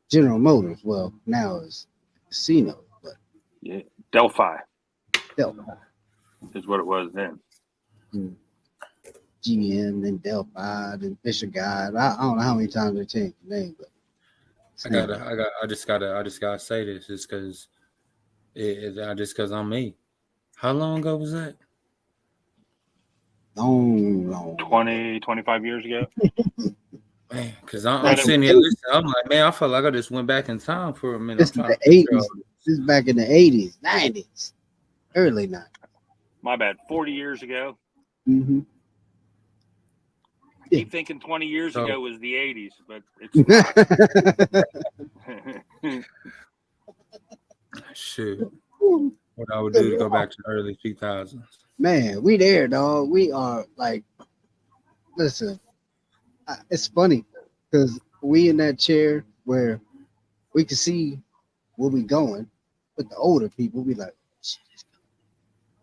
Speaker 1: General Motors. Well, now it's a casino, but
Speaker 2: yeah, Delphi is what it was then.
Speaker 1: GM, then Delphi, then Fisher Guide. I don't know how many times they changed the name, but
Speaker 4: I just gotta say this just because because I'm me. How long ago was that?
Speaker 1: long.
Speaker 2: 20, 25 years ago.
Speaker 4: Man, because I'm
Speaker 1: Back in
Speaker 4: sitting
Speaker 1: the
Speaker 4: here
Speaker 1: 80s.
Speaker 4: listening. I'm like, man, I feel like I just went back in time for a minute.
Speaker 1: This
Speaker 4: I'm
Speaker 1: is
Speaker 4: trying
Speaker 1: the
Speaker 4: to picture all
Speaker 1: 80s. This is back in the 80s, 90s, early 90s.
Speaker 2: My bad. 40 years ago.
Speaker 1: Mm-hmm.
Speaker 2: I keep thinking 20 years
Speaker 4: So-
Speaker 2: ago was the 80s, but it's not.
Speaker 4: Shit. What I would do to go back to the early 2000s.
Speaker 1: Man, we there, dog. We are like, listen, it's funny because we in that chair where we can see where we going, but the older people be like, shit,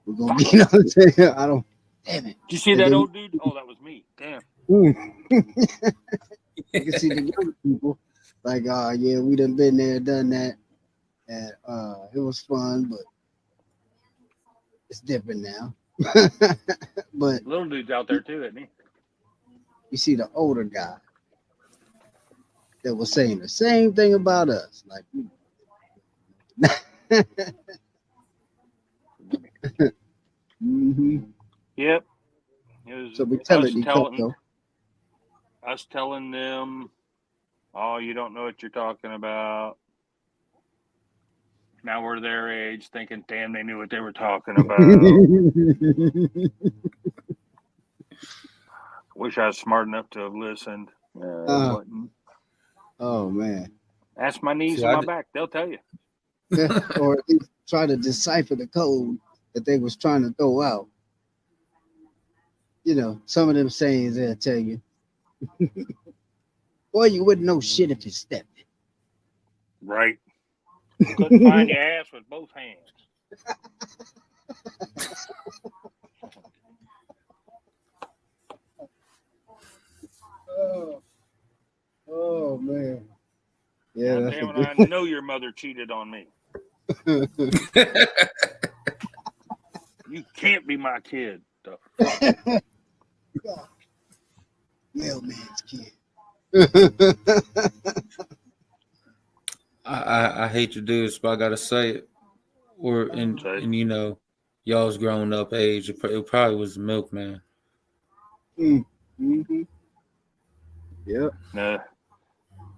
Speaker 1: we're gonna be, you know what I'm saying? I don't, damn it.
Speaker 2: Did you see
Speaker 1: And
Speaker 2: that
Speaker 1: then-
Speaker 2: old dude? Oh, that was me. Damn.
Speaker 1: you can see the younger people like, yeah, we done been there, done that, and it was fun, but it's different now. But
Speaker 2: Little dude's out there too, isn't he?
Speaker 1: you see the older guy that was saying the same thing about us, like. Mm-hmm.
Speaker 2: Yep. It was
Speaker 1: So we tell
Speaker 2: us
Speaker 1: it,
Speaker 2: telling them, oh, you don't know what you're talking about. Now we're their age, thinking, damn, they knew what they were talking about. Wish I was smart enough to have listened. Wasn't.
Speaker 1: Oh man.
Speaker 2: Ask my knees
Speaker 4: See,
Speaker 2: and
Speaker 4: I
Speaker 2: my
Speaker 4: did-
Speaker 2: back; they'll tell you.
Speaker 1: Or at least try to decipher the code that they was trying to throw out. You know, some of them sayings they'll tell you. Boy, you wouldn't know shit if you stepped it.
Speaker 2: Right. Couldn't find your ass with both hands.
Speaker 1: Oh man. Yeah,
Speaker 2: God
Speaker 1: that's
Speaker 2: damn
Speaker 1: a
Speaker 2: it,
Speaker 1: good
Speaker 2: I know your mother cheated on me. You can't be my kid. The fuck?
Speaker 1: mailman's kid.
Speaker 4: I hate to do this, but I gotta say it. Or in you know, y'all's grown up age, it probably was the milkman.
Speaker 1: Mm-hmm. Yep.
Speaker 2: Nah.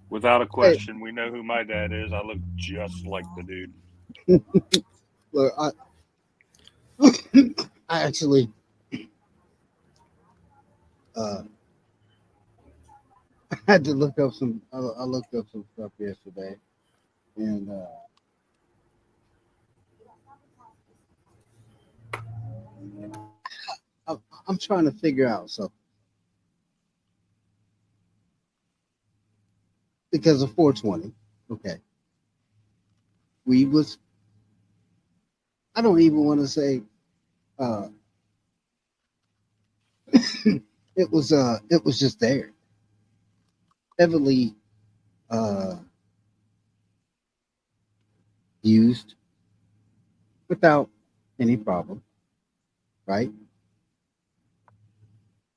Speaker 2: Without a question, we know who my dad is. I look just like the dude.
Speaker 1: Look, I actually I had to look up some. I looked up some stuff yesterday, and I'm trying to figure out something because of 420. Okay, we was. I don't even want to say. It was just there, heavily used without any problem, right?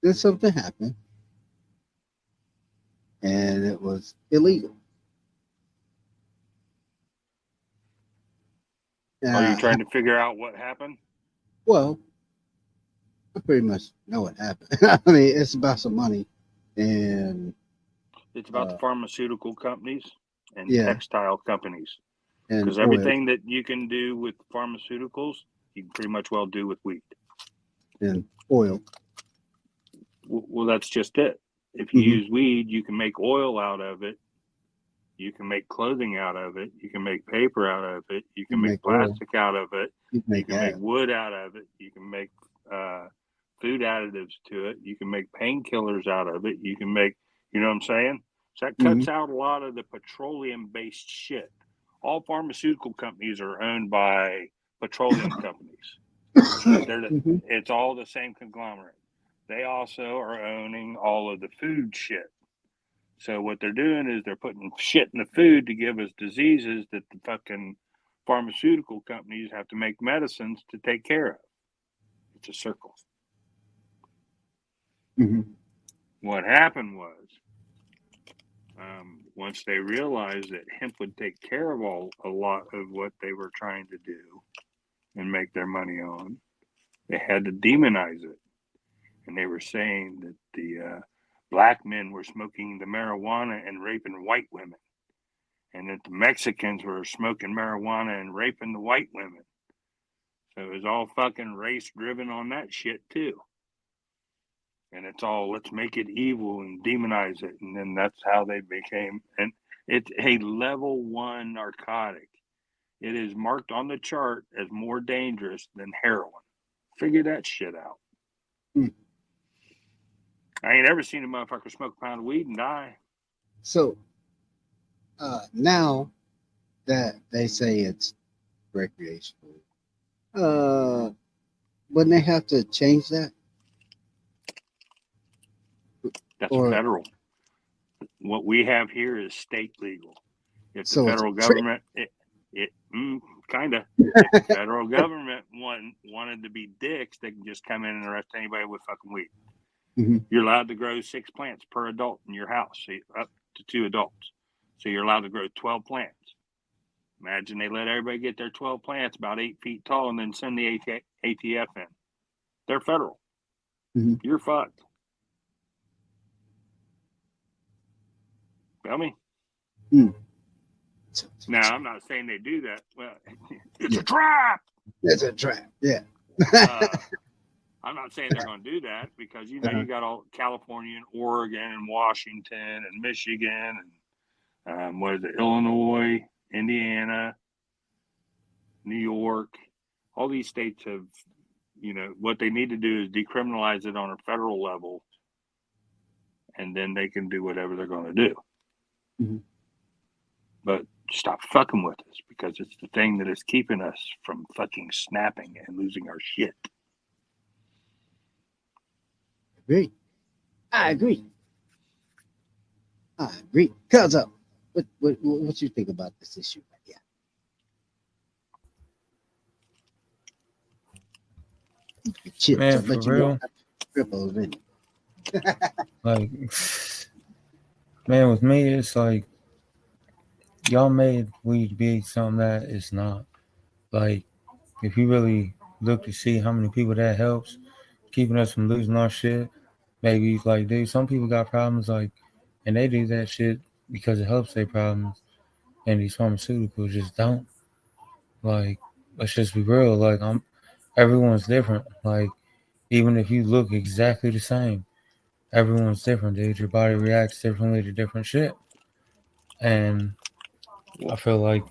Speaker 1: Then something happened, and it was illegal.
Speaker 2: Are you trying to figure out what happened?
Speaker 1: Well, I pretty much know what happened. I mean, it's about some money, and
Speaker 2: It's about the pharmaceutical companies and
Speaker 1: yeah.
Speaker 2: textile companies.
Speaker 1: and
Speaker 2: Because
Speaker 1: oil.
Speaker 2: everything that you can do with pharmaceuticals, you can pretty much well do with wheat.
Speaker 1: And oil.
Speaker 2: Well, that's just it. If you
Speaker 1: Mhm.
Speaker 2: use weed, you can make oil out of it. You can make clothing out of it. You can make paper out of it. You can make plastic out of it.
Speaker 1: You
Speaker 2: You can make wood out of it. You can make food additives to it. You can make painkillers out of it. You can make, you know what I'm saying? So that cuts out a lot of the petroleum-based shit. All pharmaceutical companies are owned by petroleum companies. It's all the same conglomerate. They also are owning all of the food shit. So what they're doing is they're putting shit in the food to give us diseases that the fucking pharmaceutical companies have to make medicines to take care of. It's a circle.
Speaker 1: Mhm.
Speaker 2: What happened was, once they realized that hemp would take care of a lot of what they were trying to do and make their money on, they had to demonize it. And they were saying that the black men were smoking the marijuana and raping white women, and that the Mexicans were smoking marijuana and raping the white women. So it was all fucking race driven on that shit too. And it's all, let's make it evil and demonize it. And then that's how they became, and it's a level 1 narcotic. It is marked on the chart as more dangerous than heroin. Figure that shit out.
Speaker 1: Hmm.
Speaker 2: I ain't ever seen a motherfucker smoke a pound of weed and die.
Speaker 1: So now that they say it's recreational, wouldn't they have to change that?
Speaker 2: That's
Speaker 1: Or
Speaker 2: federal. What we have here is state legal. If the
Speaker 1: so it's
Speaker 2: federal
Speaker 1: a trick.
Speaker 2: government, kind of, if the federal government wanted to be dicks, they can just come in and arrest anybody with fucking weed.
Speaker 1: Mhm.
Speaker 2: You're allowed to grow 6 plants per adult in your house, so up to 2 adults. So you're allowed to grow 12 plants. Imagine they let everybody get their 12 plants about 8 feet tall and then send the ATF in. They're federal.
Speaker 1: Mhm.
Speaker 2: You're fucked. Feel me? Now, I'm not saying they do that. Well, it's a trap.
Speaker 1: It's a trap. Yeah.
Speaker 2: I'm not saying they're going to do that because, you got all California and Oregon and Washington and Michigan and what is it, Illinois, Indiana, New York. All these states have, what they need to do is decriminalize it on a federal level, and then they can do whatever they're going to do.
Speaker 1: Mhm.
Speaker 2: But stop fucking with us because it's the thing that is keeping us from fucking snapping and losing our shit.
Speaker 1: Agree. I agree. Cuz what you think about this issue? Yeah. Chips,
Speaker 4: Man,
Speaker 1: I
Speaker 4: for
Speaker 1: bet you
Speaker 4: real.
Speaker 1: don't have cripples in it.
Speaker 4: Like, man, with me, it's like y'all made weed be something that it's not. Like, if you really look to see how many people that helps, keeping us from losing our shit, maybe like, dude, some people got problems, like, and they do that shit because it helps their problems, and these pharmaceuticals just don't. Like, let's just be real. Like, everyone's different. Like, even if you look exactly the same, everyone's different, dude. Your body reacts differently to different shit. And I feel like,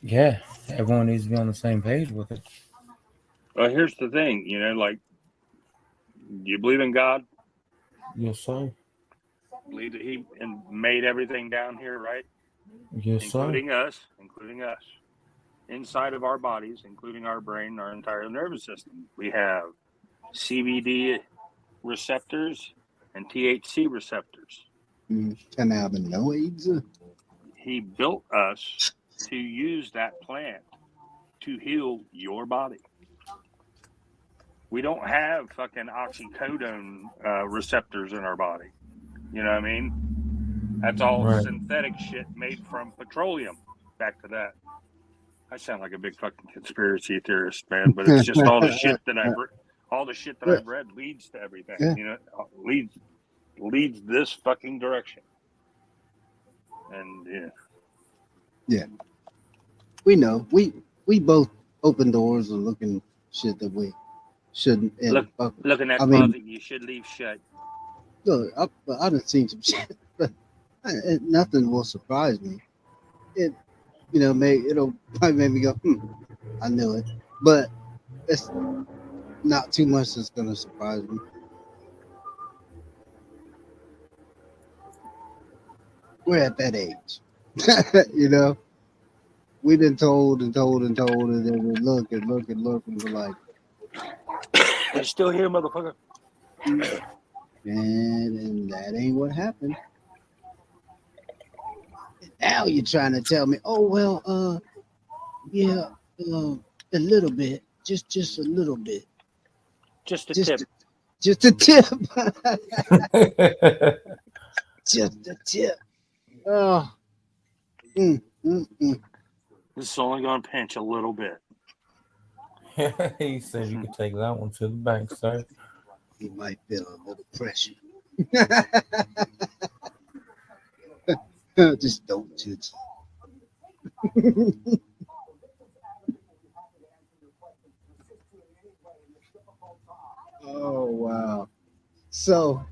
Speaker 4: yeah, everyone needs to be on the same page with it.
Speaker 2: Well, here's the thing, like, you believe in God?
Speaker 4: Yes, sir.
Speaker 2: Believe that He made everything down here, right?
Speaker 4: Yes, sir.
Speaker 2: Including us, inside of our bodies, including our brain, our entire nervous system. We have CBD receptors and THC receptors.
Speaker 1: Cannabinoids.
Speaker 2: He built us to use that plant to heal your body. We don't have fucking oxycodone receptors in our body. You know what I mean? That's all
Speaker 4: Right.
Speaker 2: synthetic shit made from petroleum. Back to that. I sound like a big fucking conspiracy theorist, man, but it's just all the shit that I've read leads to everything.
Speaker 1: Yeah.
Speaker 2: Leads this fucking direction. And
Speaker 1: Yeah. We know. We both open doors and looking shit that we shouldn't. And
Speaker 2: look in that
Speaker 1: I mean,
Speaker 2: closet you should leave shut.
Speaker 1: look, I done seen some shit, but nothing will surprise me. It, it'll probably make me go, I knew it. But it's not too much that's gonna surprise me. We're at that age. We've been told and told and told, and then we look and look and look, and we're like,
Speaker 2: They're still here, motherfucker.
Speaker 1: and that ain't what happened. And now you're trying to tell me, oh well, yeah, a little bit, just a little bit,
Speaker 2: Just a
Speaker 1: just
Speaker 2: tip.
Speaker 1: Just a tip. Just a tip. Oh. Mm.
Speaker 2: This is only going to pinch a little bit.
Speaker 4: He said you could take that one to the bank, sir.
Speaker 1: You might feel a little pressure. Just don't judge. Oh wow. So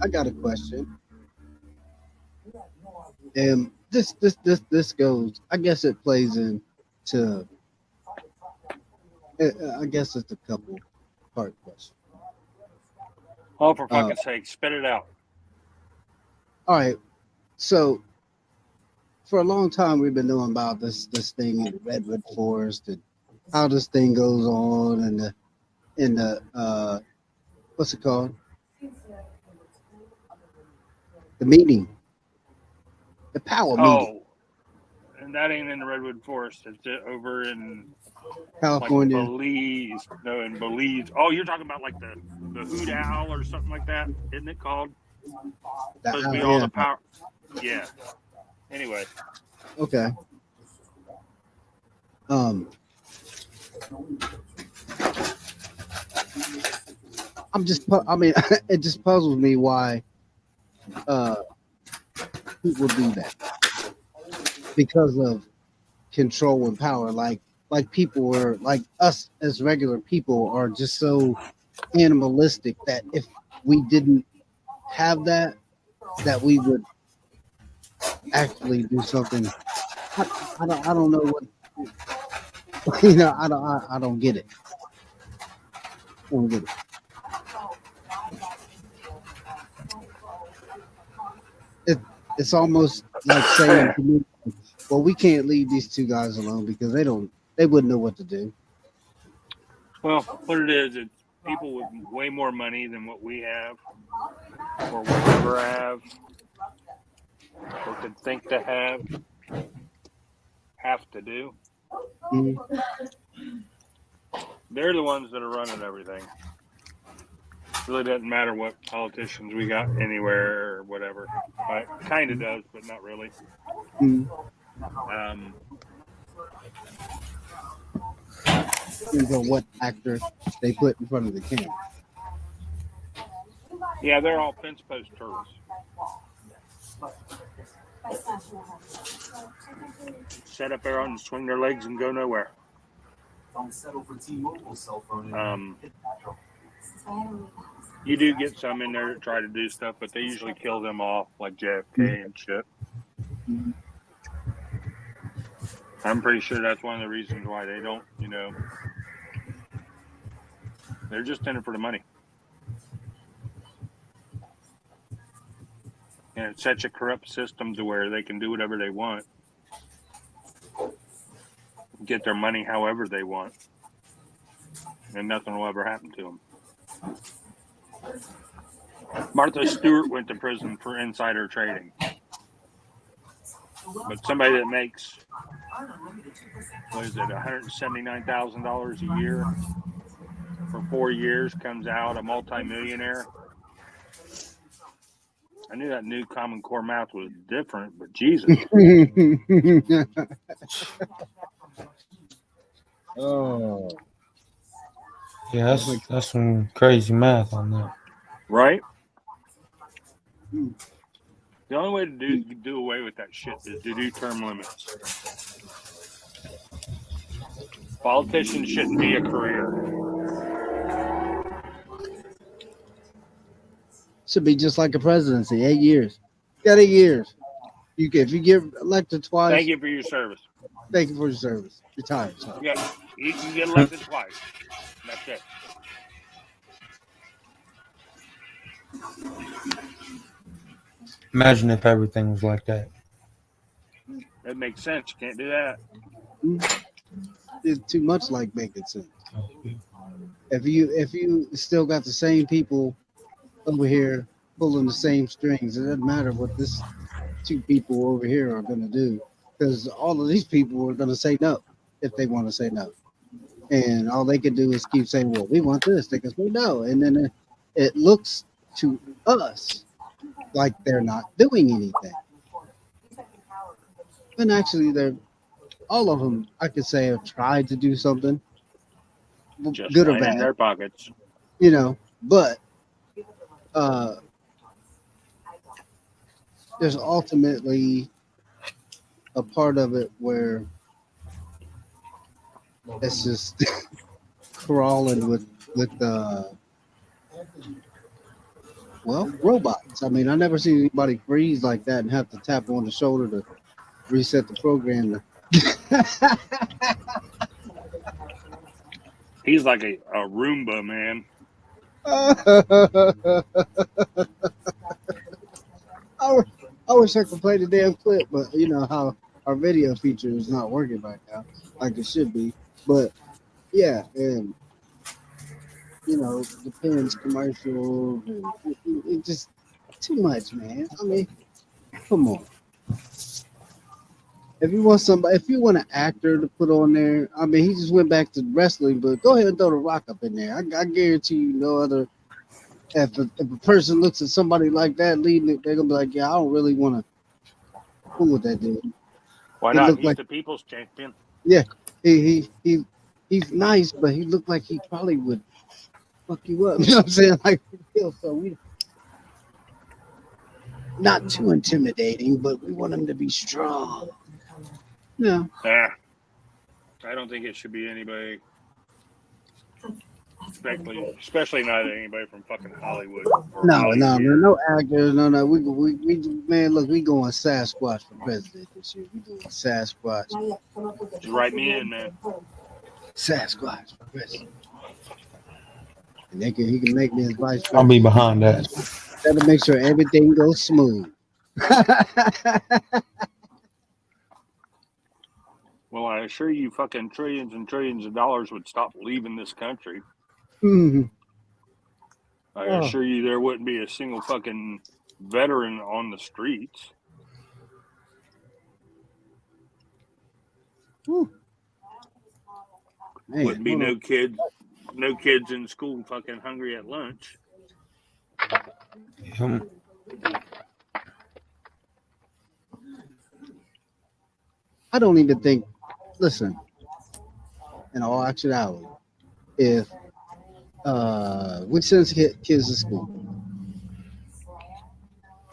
Speaker 1: I got a question. And this goes, I guess it plays into I guess it's a couple part question.
Speaker 2: Oh, for fucking sake, spit it out.
Speaker 1: All right. So for a long time we've been knowing about this thing in the redwood forest and how this thing goes on and the what's it called? The meeting. The power meeting.
Speaker 2: Oh, and that ain't in the redwood forest. It's over in
Speaker 1: California.
Speaker 2: like Belize. No, in Belize. Oh, you're talking about like the hoot owl or something like that, isn't it called? Supposed to be all the power. Yeah. Anyway.
Speaker 1: Okay. I'm just. I mean, it just puzzles me why people do that because of control and power. Like people are like us as regular people are just so animalistic that if we didn't have that we would actually do something. I don't know what I don't get it. I don't get it. It's almost like saying to me, well, we can't leave these two guys alone because they wouldn't know what to do.
Speaker 2: Well, what it is, it's people with way more money than what we have or will ever have or could think to have to do.
Speaker 1: Mm-hmm.
Speaker 2: They're the ones that are running everything. It really doesn't matter what politicians we got anywhere or whatever. It kind of does, but not really.
Speaker 1: Mm-hmm. Depends on what actor they put in front of the camera.
Speaker 2: Yeah, they're all fence post turtles. Set up there and swing their legs and go nowhere. You do get some in there that try to do stuff, but they usually kill them off, like JFK and shit.
Speaker 1: Mm-hmm.
Speaker 2: I'm pretty sure that's one of the reasons why they don't, they're just in it for the money. And it's such a corrupt system to where they can do whatever they want. Get their money however they want. And nothing will ever happen to them. Martha Stewart went to prison for insider trading. But somebody that makes, what is it, $179,000 a year for 4 years comes out a multimillionaire. I knew that new Common Core mouth was different, but Jesus.
Speaker 1: Oh.
Speaker 4: Yeah, that's some crazy math on that.
Speaker 2: Right? The only way to do away with that shit is to do term limits. Politicians shouldn't be a career.
Speaker 1: Should be just like a presidency, 8 years. Got 8 years. If you get elected twice.
Speaker 2: Thank you for your service.
Speaker 1: Thank you for your service. Retire.
Speaker 2: Yeah, you can get elected twice. That's it.
Speaker 4: Imagine if everything was like that.
Speaker 2: That makes sense. You can't do that.
Speaker 1: It's too much like making sense. If you still got the same people over here pulling the same strings, it doesn't matter what this two people over here are going to do, because all of these people are going to say no if they want to say no. and all they can do is keep saying, "Well, we want this." They can say no, and then it looks to us like they're not doing anything. And actually, they're all of them. I could say have tried to do something,
Speaker 2: Just
Speaker 1: good or
Speaker 2: lining
Speaker 1: bad,
Speaker 2: their pockets.
Speaker 1: But uh, there's ultimately a part of it where it's just crawling with robots. I mean, I never seen anybody freeze like that and have to tap on the shoulder to reset the program.
Speaker 2: He's like a Roomba, man.
Speaker 1: I wish I could play the damn clip, but you know how our video feature is not working right now, like it should be. But yeah, and the Pens commercials, and it just too much, man. I mean, come on. If you want an actor to put on there, I mean, he just went back to wrestling, but go ahead and throw The Rock up in there. I guarantee you, no other. If a person looks at somebody like that leading it, they're gonna be like, yeah, I don't really want to fool with that dude.
Speaker 2: Why
Speaker 1: He
Speaker 2: not?
Speaker 1: looked
Speaker 2: He's
Speaker 1: like,
Speaker 2: the people's champion.
Speaker 1: yeah, he's nice, but he looked like he probably would fuck you up. You know what I'm saying? Like, so we not too intimidating, but we want him to be strong. No.
Speaker 2: I don't think it should be anybody, especially not anybody from fucking Hollywood.
Speaker 1: No actors. No. We man, look, we going Sasquatch for president this year. We doing Sasquatch.
Speaker 2: Just write me in, man.
Speaker 1: Sasquatch for president. And he can make me his vice president.
Speaker 4: I'll be behind that.
Speaker 1: That'll make sure everything goes smooth.
Speaker 2: Well, I assure you, fucking trillions and trillions of dollars would stop leaving this country.
Speaker 1: Mm-hmm.
Speaker 2: I assure you, there wouldn't be a single fucking veteran on the streets.
Speaker 1: Man,
Speaker 2: Wouldn't be no kids in school fucking hungry at lunch.
Speaker 1: I don't even think. Listen, in all actuality, if we send kids to school,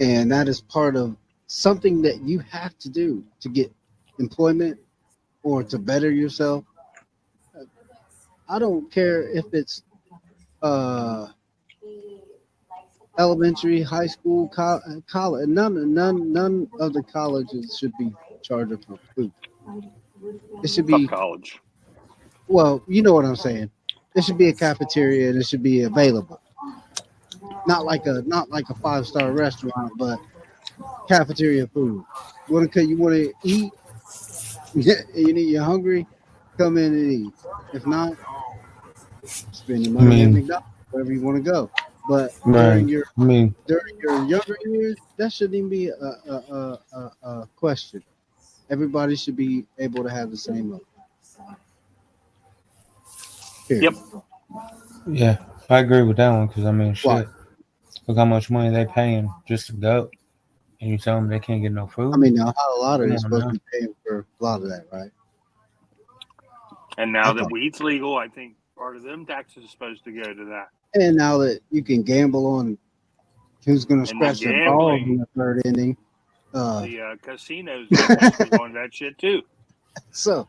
Speaker 1: and that is part of something that you have to do to get employment or to better yourself. I don't care if it's elementary, high school, college. None of the colleges should be charging for food. It should be
Speaker 2: college.
Speaker 1: Well, you know what I'm saying. It should be a cafeteria and it should be available. Not like a 5-star restaurant, but cafeteria food. You want to eat? You're hungry? Come in and eat. If not, spend your money at McDonald's, wherever you want to go. But during your younger years, that shouldn't even be a question. Everybody should be able to have the same level.
Speaker 2: Yep.
Speaker 4: Yeah, I agree with that one because I mean, shit.
Speaker 1: Why?
Speaker 4: Look how much money they paying just to go, and you tell them they can't get no food.
Speaker 1: I mean, now how a lot of it's supposed to be paying for a lot of that, right?
Speaker 2: And now that weed's legal, I think part of them taxes is supposed to go to that.
Speaker 1: And now that you can gamble on who's going to scratch their balls in the third inning,
Speaker 2: the casinos are going that shit too.
Speaker 1: So,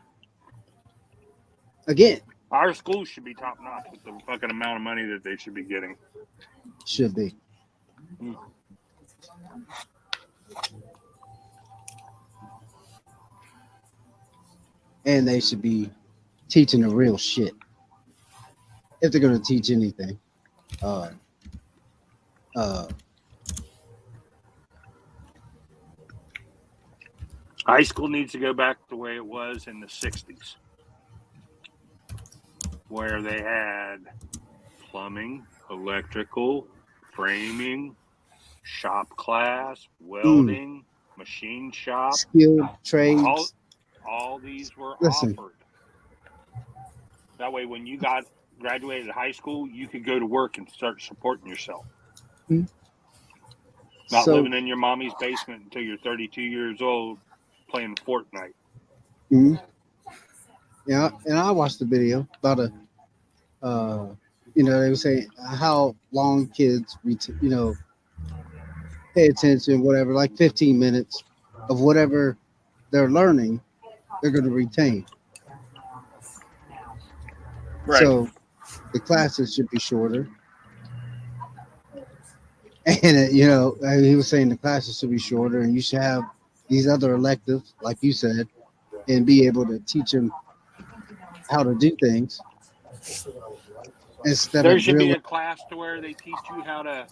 Speaker 1: again,
Speaker 2: our schools should be top notch with the fucking amount of money that they should be getting.
Speaker 1: Should be. And they should be teaching the real shit. If they're going to teach anything.
Speaker 2: High school needs to go back the way it was in the 60s, where they had plumbing, electrical, framing, shop class, welding, machine shop,
Speaker 1: skilled trades.
Speaker 2: All these were offered. That way, when you graduated high school, you could go to work and start supporting yourself.
Speaker 1: Mhm.
Speaker 2: Not
Speaker 1: So,
Speaker 2: living in your mommy's basement until you're 32 years old playing Fortnite.
Speaker 1: mhm. Yeah, and I watched the video about they were saying how long kids, pay attention, whatever, like 15 minutes of whatever they're learning, they're going to retain.
Speaker 2: Right.
Speaker 1: So the classes should be shorter. And, he was saying the classes should be shorter and you should have these other electives, like you said, and be able to teach them how to do things instead
Speaker 2: There
Speaker 1: of
Speaker 2: should be
Speaker 1: drilling.
Speaker 2: a class to where they teach you how to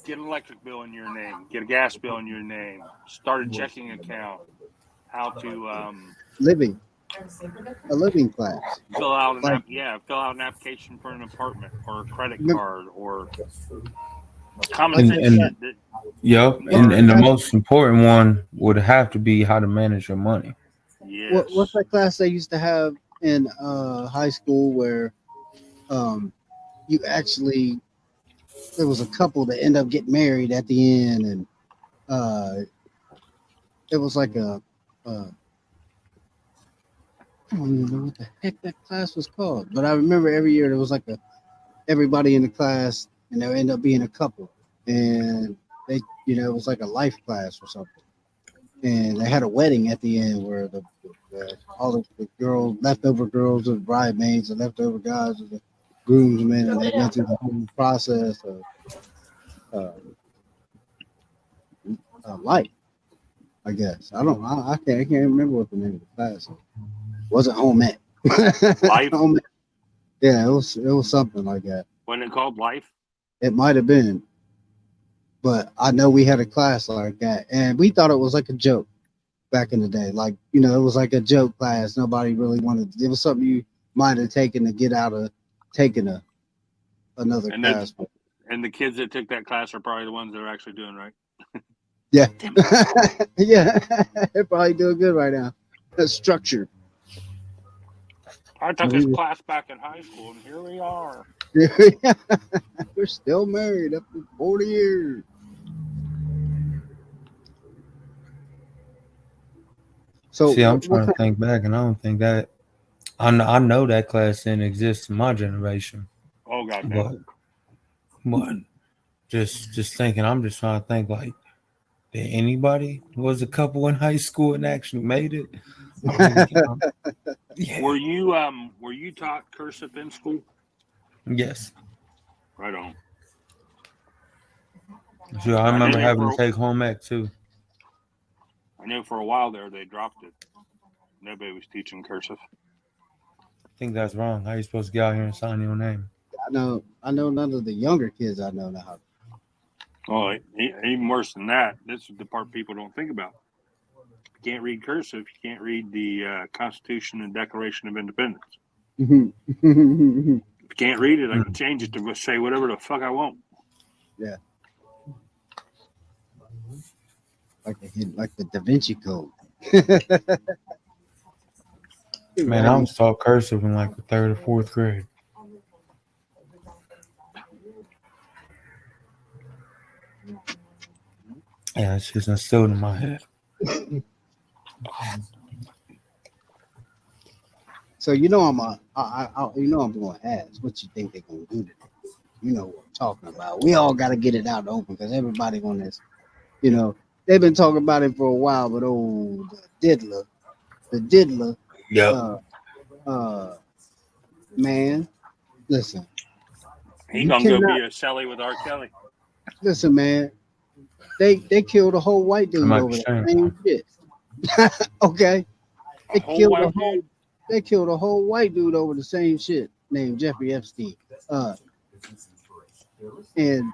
Speaker 2: get an electric bill in your name, get a gas bill in your name, start a checking account, how to
Speaker 1: A living class.
Speaker 2: fill out
Speaker 1: Like,
Speaker 2: an application for an apartment or a credit
Speaker 1: remember-
Speaker 2: card or common
Speaker 1: like
Speaker 2: sense shit that
Speaker 4: Yep,
Speaker 2: you
Speaker 4: and
Speaker 2: learn.
Speaker 4: the most important one would have to be how to manage your money.
Speaker 2: Yes.
Speaker 1: what's that class they used to have in high school where you actually there was a couple that end up getting married at the end, and it was like I don't even know what the heck that class was called, but I remember every year there was like everybody in the class, and there ended up being a couple, and they, it was like a life class or something, and they had a wedding at the end where all the girls, leftover girls, of bridesmaids, and leftover guys, of the groomsmen, and they went through the whole process of life. I guess I can't remember what the name of the class was. Wasn't home ec.
Speaker 2: Life?
Speaker 1: Home ec. Yeah, it was something like that.
Speaker 2: Wasn't it called Life?
Speaker 1: It might have been, but I know we had a class like that, and we thought it was like a joke back in the day. Like, it was like a joke class. Nobody really wanted. It was something you might have taken to get out of taking another
Speaker 2: And
Speaker 1: class.
Speaker 2: And the kids that took that class are probably the ones that are actually doing right.
Speaker 1: Yeah, yeah, they're probably doing good right now. That's structured.
Speaker 2: I took this class back in high school, and here we are.
Speaker 1: We're still married after 40 years. So,
Speaker 4: See, I'm trying to think back, and I don't think that I know that class didn't exist in my generation.
Speaker 2: Oh God, no.
Speaker 4: But just thinking, I'm just trying to think like, did anybody was a couple in high school and actually made it?
Speaker 2: Yeah. Were you taught cursive in school?
Speaker 4: Yes.
Speaker 2: Right on.
Speaker 4: Sure, I remember having to take home ec too.
Speaker 2: I know for a while there they dropped it. Nobody was teaching cursive.
Speaker 4: I think that's wrong. How are you supposed to get out here and sign your name?
Speaker 1: I know none of the younger kids I know how.
Speaker 2: Oh, even worse than that. This is the part people don't think about. If you can't read cursive, you can't read the Constitution and Declaration of Independence. If you can't read it, I can change it to say whatever the fuck I want.
Speaker 1: Yeah. Like the Da Vinci Code.
Speaker 4: Man, I was taught cursive in like the 3rd or 4th grade. Yeah, it's just instilled in my head.
Speaker 1: So I'm going to ask what you think they're going to do today. You know what I'm talking about. We all got to get it out open because everybody on this, they've been talking about it for a while. But the diddler,
Speaker 4: Yep.
Speaker 1: Man, listen.
Speaker 2: He gonna go be a Sally with R. Kelly.
Speaker 1: Listen, man. They killed a whole white dude over the same shit. Okay. They killed a whole white dude over the same shit named Jeffrey Epstein. And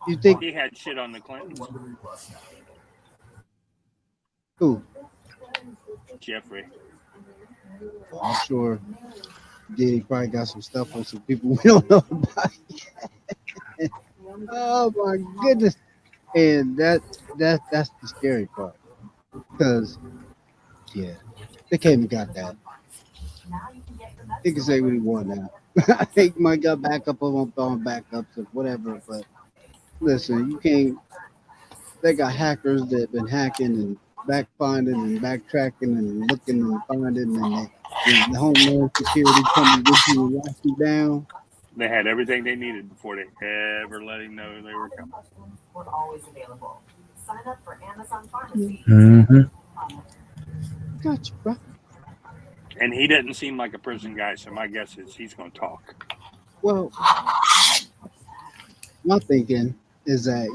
Speaker 1: you think
Speaker 2: he had shit on the Clintons?
Speaker 1: Who?
Speaker 2: Jeffrey.
Speaker 1: Well, I'm sure he probably got some stuff on some people we don't know about yet. Oh my goodness. And that's the scary part. Because they came and got that. He can say what he want now. He might got backup on backups or whatever, but listen, you can't. They got hackers that been hacking and back finding and backtracking and looking and finding, and the Homeland Security coming with you and lock you down.
Speaker 2: They had everything they needed before they ever let him know they were coming.
Speaker 4: Mm-hmm.
Speaker 1: Gotcha, bro.
Speaker 2: And he didn't seem like a prison guy, so my guess is he's going to talk.
Speaker 1: Well, my thinking is that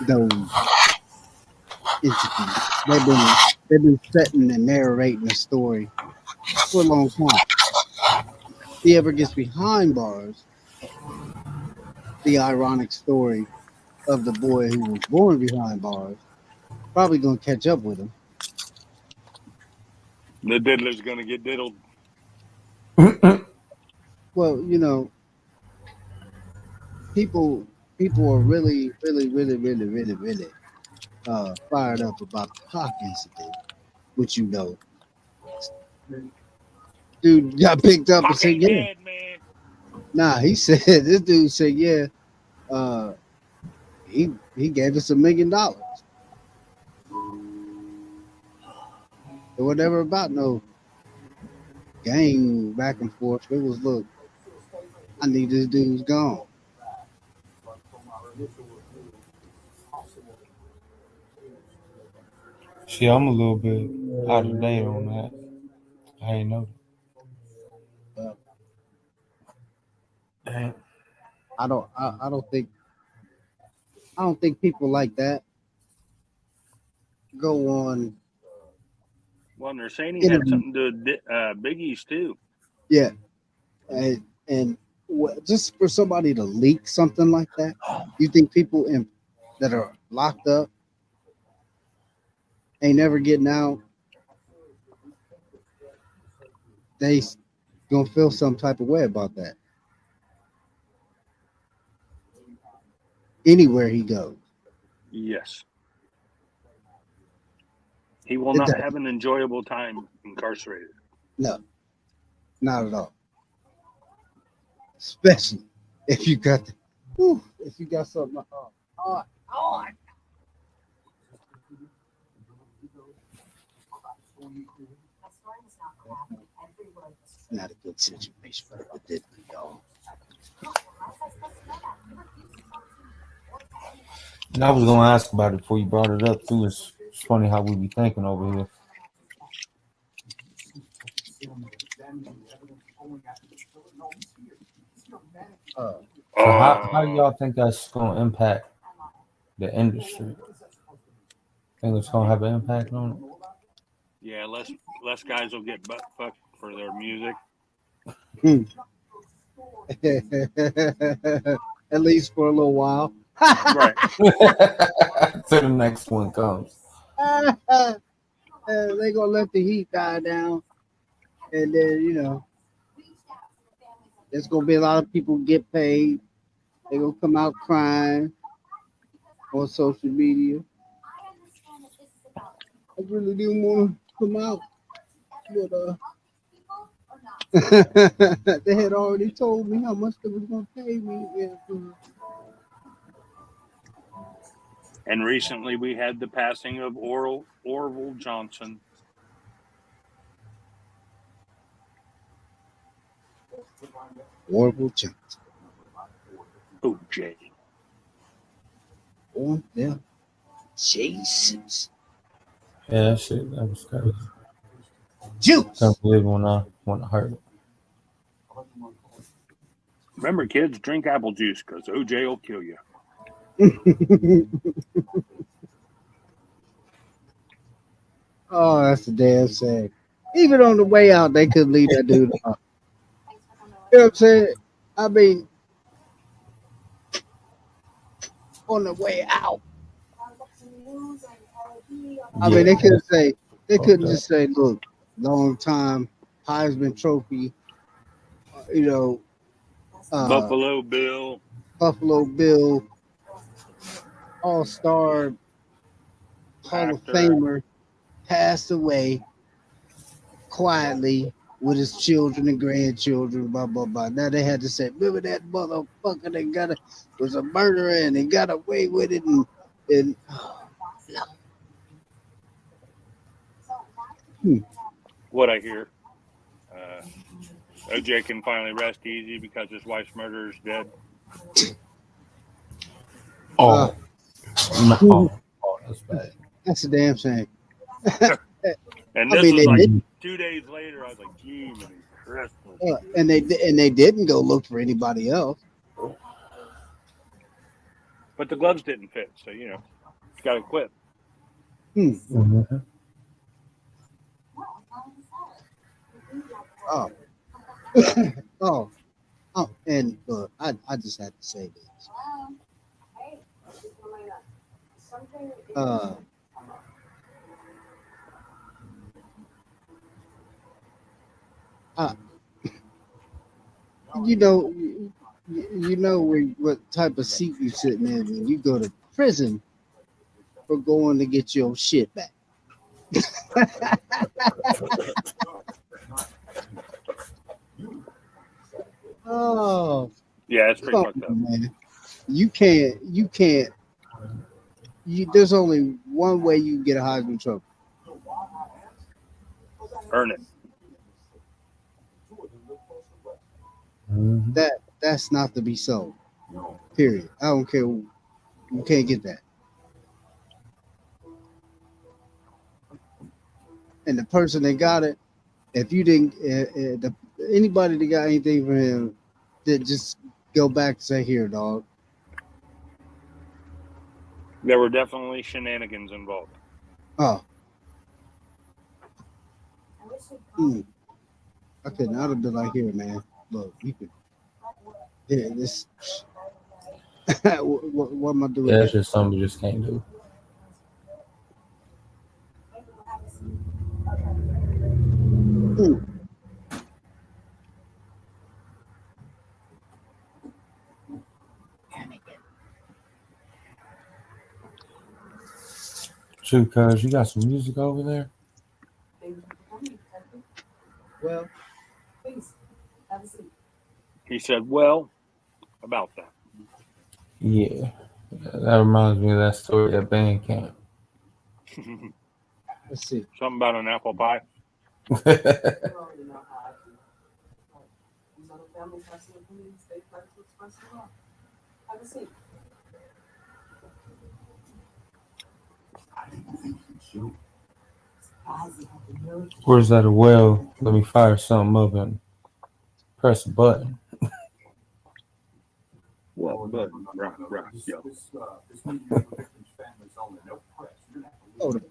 Speaker 1: those entities they've been setting and narrating a story for a long time. If he ever gets behind bars, the ironic story of the boy who was born behind bars probably gonna catch up with him.
Speaker 2: The diddler's going to get diddled.
Speaker 1: Well, people are really, really, really, really, really, really fired up about the Pac incident, which dude got picked up and
Speaker 2: Pac
Speaker 1: said,
Speaker 2: ain't
Speaker 1: yeah.
Speaker 2: dead, man.
Speaker 1: Nah, he said this dude said, yeah. Uh, he gave us $1 million. It was never about no gang back and forth. It was, look, I need this dude's gone.
Speaker 4: See, I'm a little bit out of date on that. I ain't know. Dang.
Speaker 1: I don't think people like that go on.
Speaker 2: Well, and they're saying he had something to do with Biggie's, too.
Speaker 1: Yeah, and just for somebody to leak something like that, you think people that are locked up ain't never getting out? They gonna feel some type of way about that. Anywhere he goes,
Speaker 2: Yes. He will
Speaker 1: it
Speaker 2: not
Speaker 1: does.
Speaker 2: have an enjoyable time incarcerated.
Speaker 1: No, not at all. Especially if you got if you got something. Not a good situation for the Disney, y'all.
Speaker 4: And I was gonna ask about it before you brought it up too. It's funny how we be thinking over here. So how do y'all think that's gonna impact the industry? Think it's gonna have an impact on it?
Speaker 2: Yeah, less guys will get butt fucked for their music.
Speaker 1: At least for a little while.
Speaker 2: Right.
Speaker 4: Till the next one comes.
Speaker 1: They gonna let the heat die down, and then there's gonna be a lot of people get paid. They gonna come out crying on social media. I really didn't want to come out, but they had already told me how much they was gonna pay me.
Speaker 2: And recently we had the passing of Orville Johnson.
Speaker 1: Orville Johnson.
Speaker 2: OJ.
Speaker 1: On them Jasons.
Speaker 4: Yeah, that shit, that was crazy.
Speaker 1: Juice.
Speaker 4: Can't believe when I heard it.
Speaker 2: Remember, kids, drink apple juice because OJ will kill you.
Speaker 1: Oh, that's a damn shame. Even on the way out, they couldn't leave that dude off. You know what I'm saying? I mean, on the way out. I mean, they couldn't just say, look, long time Heisman Trophy,
Speaker 2: Buffalo Bill,
Speaker 1: All-Star, Hall of
Speaker 2: actor.
Speaker 1: Famer, passed away quietly with his children and grandchildren, blah blah blah. Now they had to say, remember that motherfucker that was a murderer and they got away with it, and
Speaker 2: What I hear, OJ can finally rest easy because his wife's murderer is dead.
Speaker 4: Oh, no. Oh, that's bad.
Speaker 1: That's a damn shame.
Speaker 2: And
Speaker 1: I
Speaker 2: this
Speaker 1: mean,
Speaker 2: was
Speaker 1: they
Speaker 2: like
Speaker 1: did,
Speaker 2: 2 days later. I was like, gee, man, Christmas.
Speaker 1: and they didn't go look for anybody else.
Speaker 2: But the gloves didn't fit, so got to quit.
Speaker 4: Mm-hmm.
Speaker 1: Oh, oh, and I just had to say this. You know, you know what type of seat you sitting in when you go to prison for going to get your shit back. Oh,
Speaker 2: Yeah, it's pretty
Speaker 1: come
Speaker 2: fucked up.
Speaker 1: on, man. You can't. There's only one way you can get a Heisman Trophy.
Speaker 2: Earn it.
Speaker 4: Mm-hmm.
Speaker 1: That's not to be sold. Period. I don't care. You can't get that. And the person that got it, if you didn't, anybody that got anything for him, that just go back and say, "Here, dog."
Speaker 2: There were definitely shenanigans involved.
Speaker 1: Oh. I couldn't. I'd have been like, "Here, man. Look, you could. Here, this. what am I doing?"
Speaker 4: Yeah, it's just something you just can't do. Shoot, cuz you got some music over there?
Speaker 1: Well,
Speaker 2: He said, well, about that.
Speaker 4: Yeah. That reminds me of that story at band camp.
Speaker 1: let's see.
Speaker 2: Something about an apple pie.
Speaker 4: Where's that a well? Let me fire something up and press a button.
Speaker 2: Well, but right, yo.
Speaker 1: Hold on.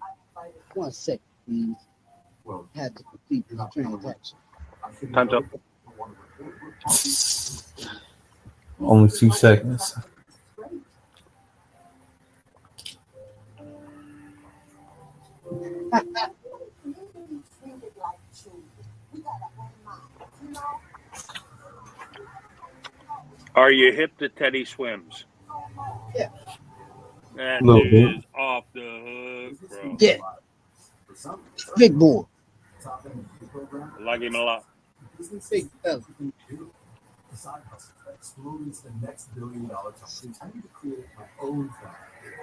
Speaker 1: 1 second, please. Had to complete this transaction.
Speaker 2: Time's up.
Speaker 4: Only 2 seconds.
Speaker 2: Are you hip to Teddy Swims?
Speaker 1: Yeah.
Speaker 2: That
Speaker 4: Little
Speaker 2: dude
Speaker 4: bit.
Speaker 2: is off the hook, bro.
Speaker 1: Yeah. Big boy.
Speaker 2: I like him a lot.
Speaker 1: Big fella.
Speaker 7: The side hustle that exploded into the next $1 billion company. I need to create my own firm.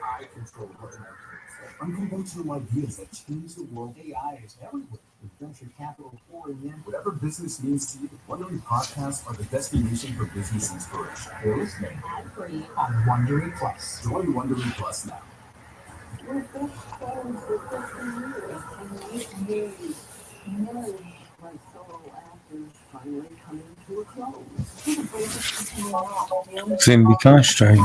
Speaker 7: I control what the market is. Unconventional ideas that change the world. AI is everywhere. With venture capital pouring in, whatever business means to you, Wondery podcasts are the destination for business inspiration. You're listening ad-free on Wondery Plus. Join Wondery Plus now.
Speaker 8: My solo act is finally coming to a close.
Speaker 4: Seem to be concentrating.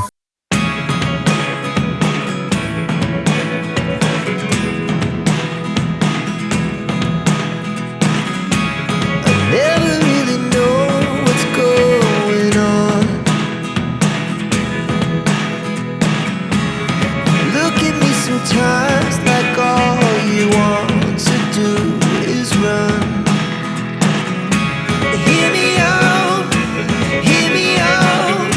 Speaker 9: Never really know what's going on. Look at me sometimes like all you want to do is run. Hear me out, hear me out.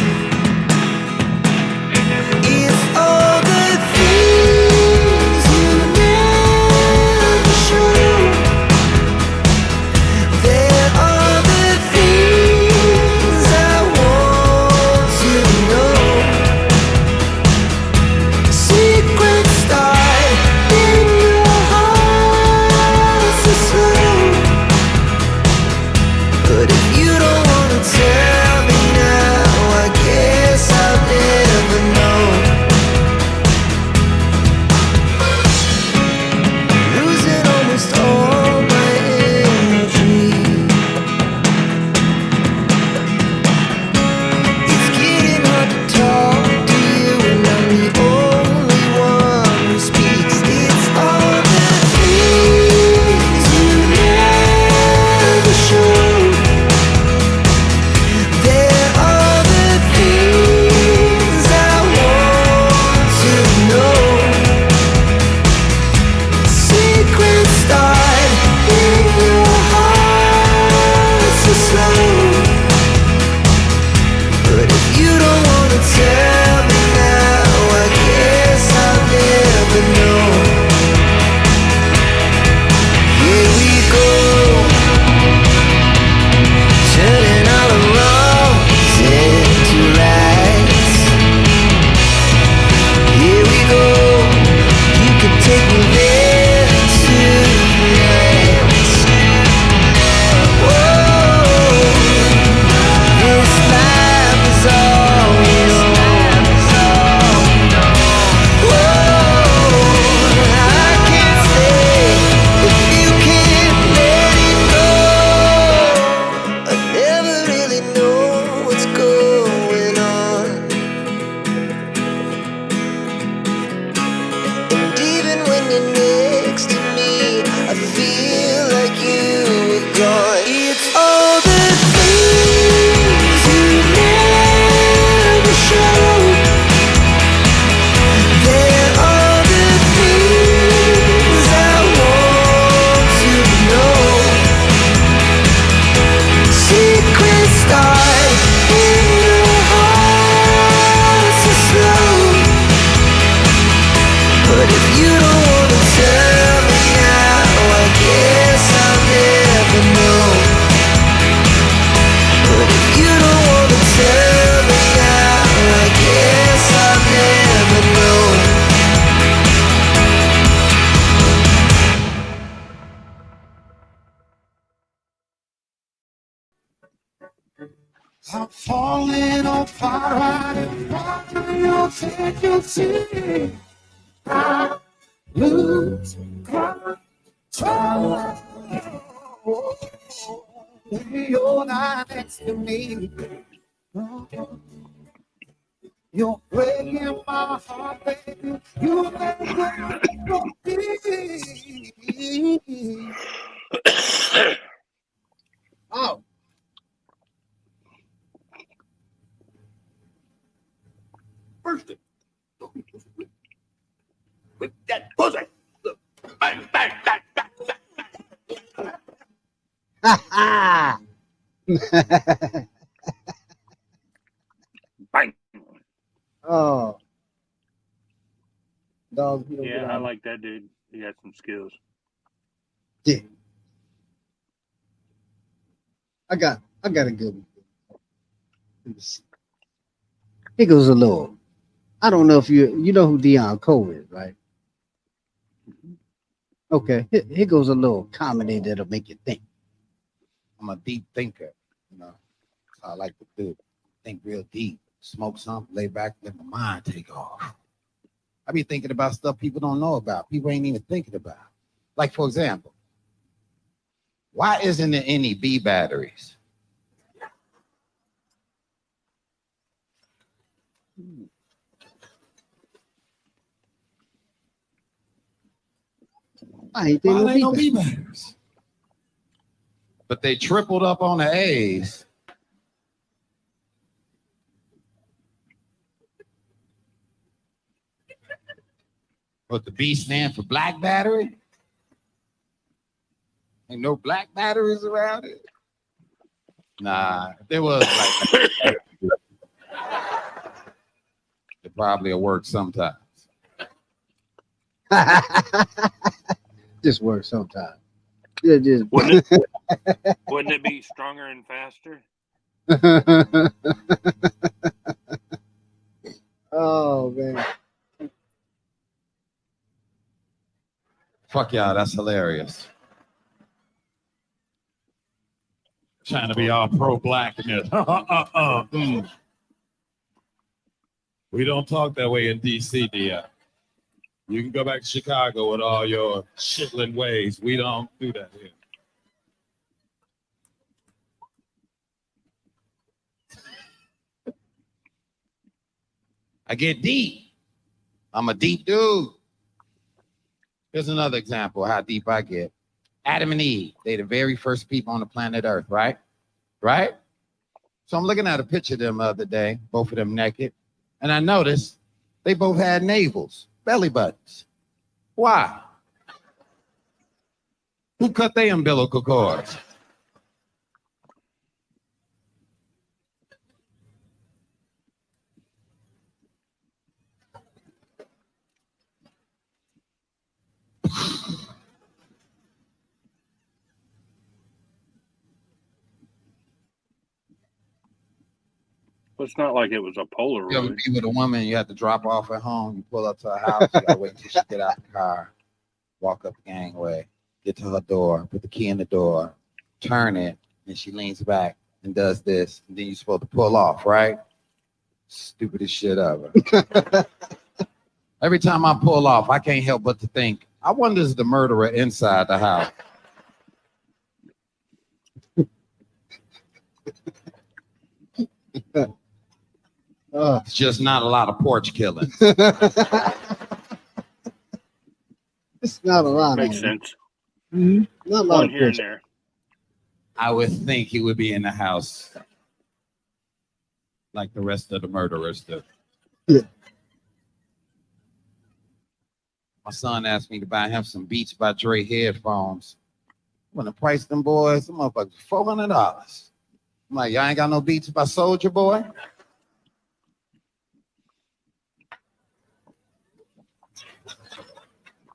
Speaker 9: I'm falling apart and watching you take your seat. I lose control when you're not next to me. You're breaking my heart, baby. You never me. Oh. First it. With that pussy. Bang, bang, bang, bang,
Speaker 1: bang.
Speaker 2: Bang.
Speaker 1: Oh, dog. You don't get
Speaker 2: Yeah, I
Speaker 1: out.
Speaker 2: like that dude. He got some skills.
Speaker 1: Yeah. I got a good one. Let me see. Here goes a little. I don't know if you know who Dion Cole is, right? Okay. Here goes a little comedy that'll make you think.
Speaker 10: I'm a deep thinker, you know. So I like to do. Think real deep. Smoke something, lay back, let my mind take off. I be thinking about stuff people don't know about. People ain't even thinking about. Like, for example, why isn't there any B batteries?
Speaker 1: I ain't
Speaker 10: Why
Speaker 1: think
Speaker 10: ain't no
Speaker 1: no
Speaker 10: B batteries? But they tripled up on the A's. But the B stand for black battery? Ain't no black batteries around it? Nah, if there was like it probably will work sometimes.
Speaker 1: Just works sometimes. Yeah, just.
Speaker 2: Wouldn't it be stronger and faster?
Speaker 1: Oh man.
Speaker 10: Fuck y'all, that's hilarious. Trying to be all pro-black in this. We don't talk that way in DC, dear. You can go back to Chicago with all your shitling ways. We don't do that here. I get deep. I'm a deep dude. Here's another example of how deep I get. Adam and Eve, they the very first people on the planet Earth, right? Right? So I'm looking at a picture of them the other day, both of them naked, and I noticed they both had navels, belly buttons. Why? Who cut their umbilical cords?
Speaker 2: Well, it's not like it was a
Speaker 10: You ever
Speaker 2: Polaroid.
Speaker 10: be with a woman, you have to drop off at home, you pull up to her house, you gotta wait until she get out the car, walk up the gangway, get to her door, put the key in the door, turn it, and she leans back and does this, and then you're supposed to pull off, right? Stupidest shit ever. Every time I pull off, I can't help but to think, I wonder is the murderer inside the house? It's just not a lot of porch killing.
Speaker 1: It's not a lot.
Speaker 2: Makes
Speaker 1: of
Speaker 2: sense.
Speaker 1: Not a lot
Speaker 2: One
Speaker 1: of
Speaker 2: here and
Speaker 1: fish.
Speaker 2: there.
Speaker 10: I would think he would be in the house like the rest of the murderers do.
Speaker 1: Yeah.
Speaker 10: My son asked me to buy him some Beats by Dre headphones. When I priced them boys, them motherfuckers $400. I'm like, y'all ain't got no Beats by Soldier Boy?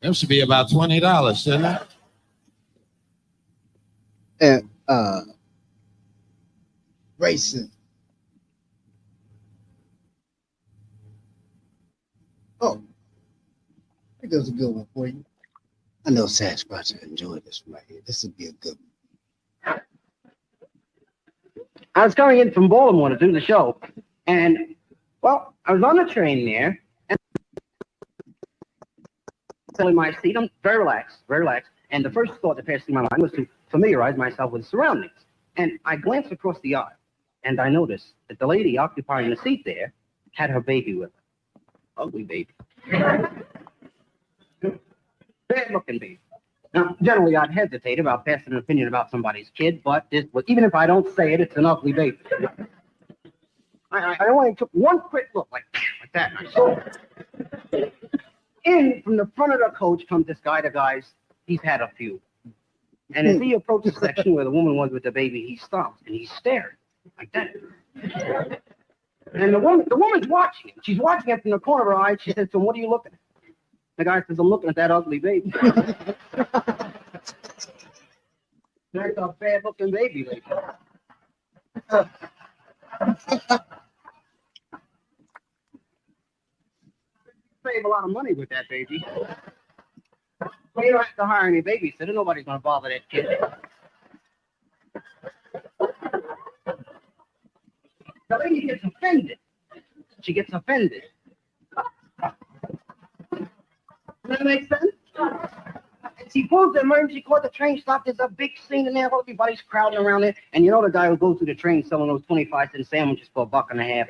Speaker 10: Them should be about $20, shouldn't it?
Speaker 1: And racing. Oh, here goes a good one for you. I know Sasquatch will enjoy this right here. This would be a good one.
Speaker 11: I was coming in from Baltimore to do the show, and well, I was on the train there, and in my seat, I'm very relaxed, very relaxed. And the first thought that passed through my mind was to familiarize myself with surroundings. And I glanced across the aisle, and I noticed that the lady occupying the seat there had her baby with her. Ugly baby. Bad-looking baby. Now, generally, I'd hesitate about passing an opinion about somebody's kid, but even if I don't say it, it's an ugly baby. I only took one quick look, like that, and I saw it. In from the front of the coach comes this guy. The guy's, he's had a few. And as he approached the section where the woman was with the baby, he stopped and he stared like that. And the woman's watching him. She's watching him from the corner of her eye. She says to him, "What are you looking at?" The guy says, "I'm looking at that ugly baby." That's a bad-looking baby, lady. Save a lot of money with that baby. Well, you don't have to hire any babysitter. Nobody's going to bother that kid. The lady gets offended. She gets offended. Does that make sense? And she pulls the emergency cord. The train stopped. There's a big scene in there. Everybody's crowding around there. And you know the guy who goes through the train selling those 25-cent sandwiches for $1.50.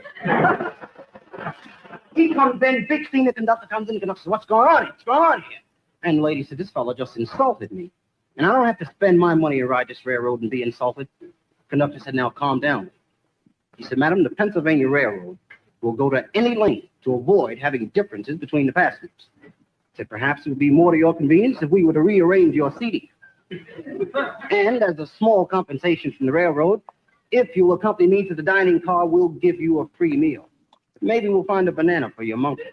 Speaker 11: He comes in, big scene. The conductor comes in. The conductor says, "What's going on here? What's going on here?" And the lady said, "This fellow just insulted me. And I don't have to spend my money to ride this railroad and be insulted." The conductor said, "Now calm down." He said, "Madam, the Pennsylvania Railroad will go to any length to avoid having differences between the passengers. He said, perhaps it would be more to your convenience if we were to rearrange your seating. And as a small compensation from the railroad, if you will accompany me to the dining car, we'll give you a free meal. Maybe we'll find a banana for your monkey."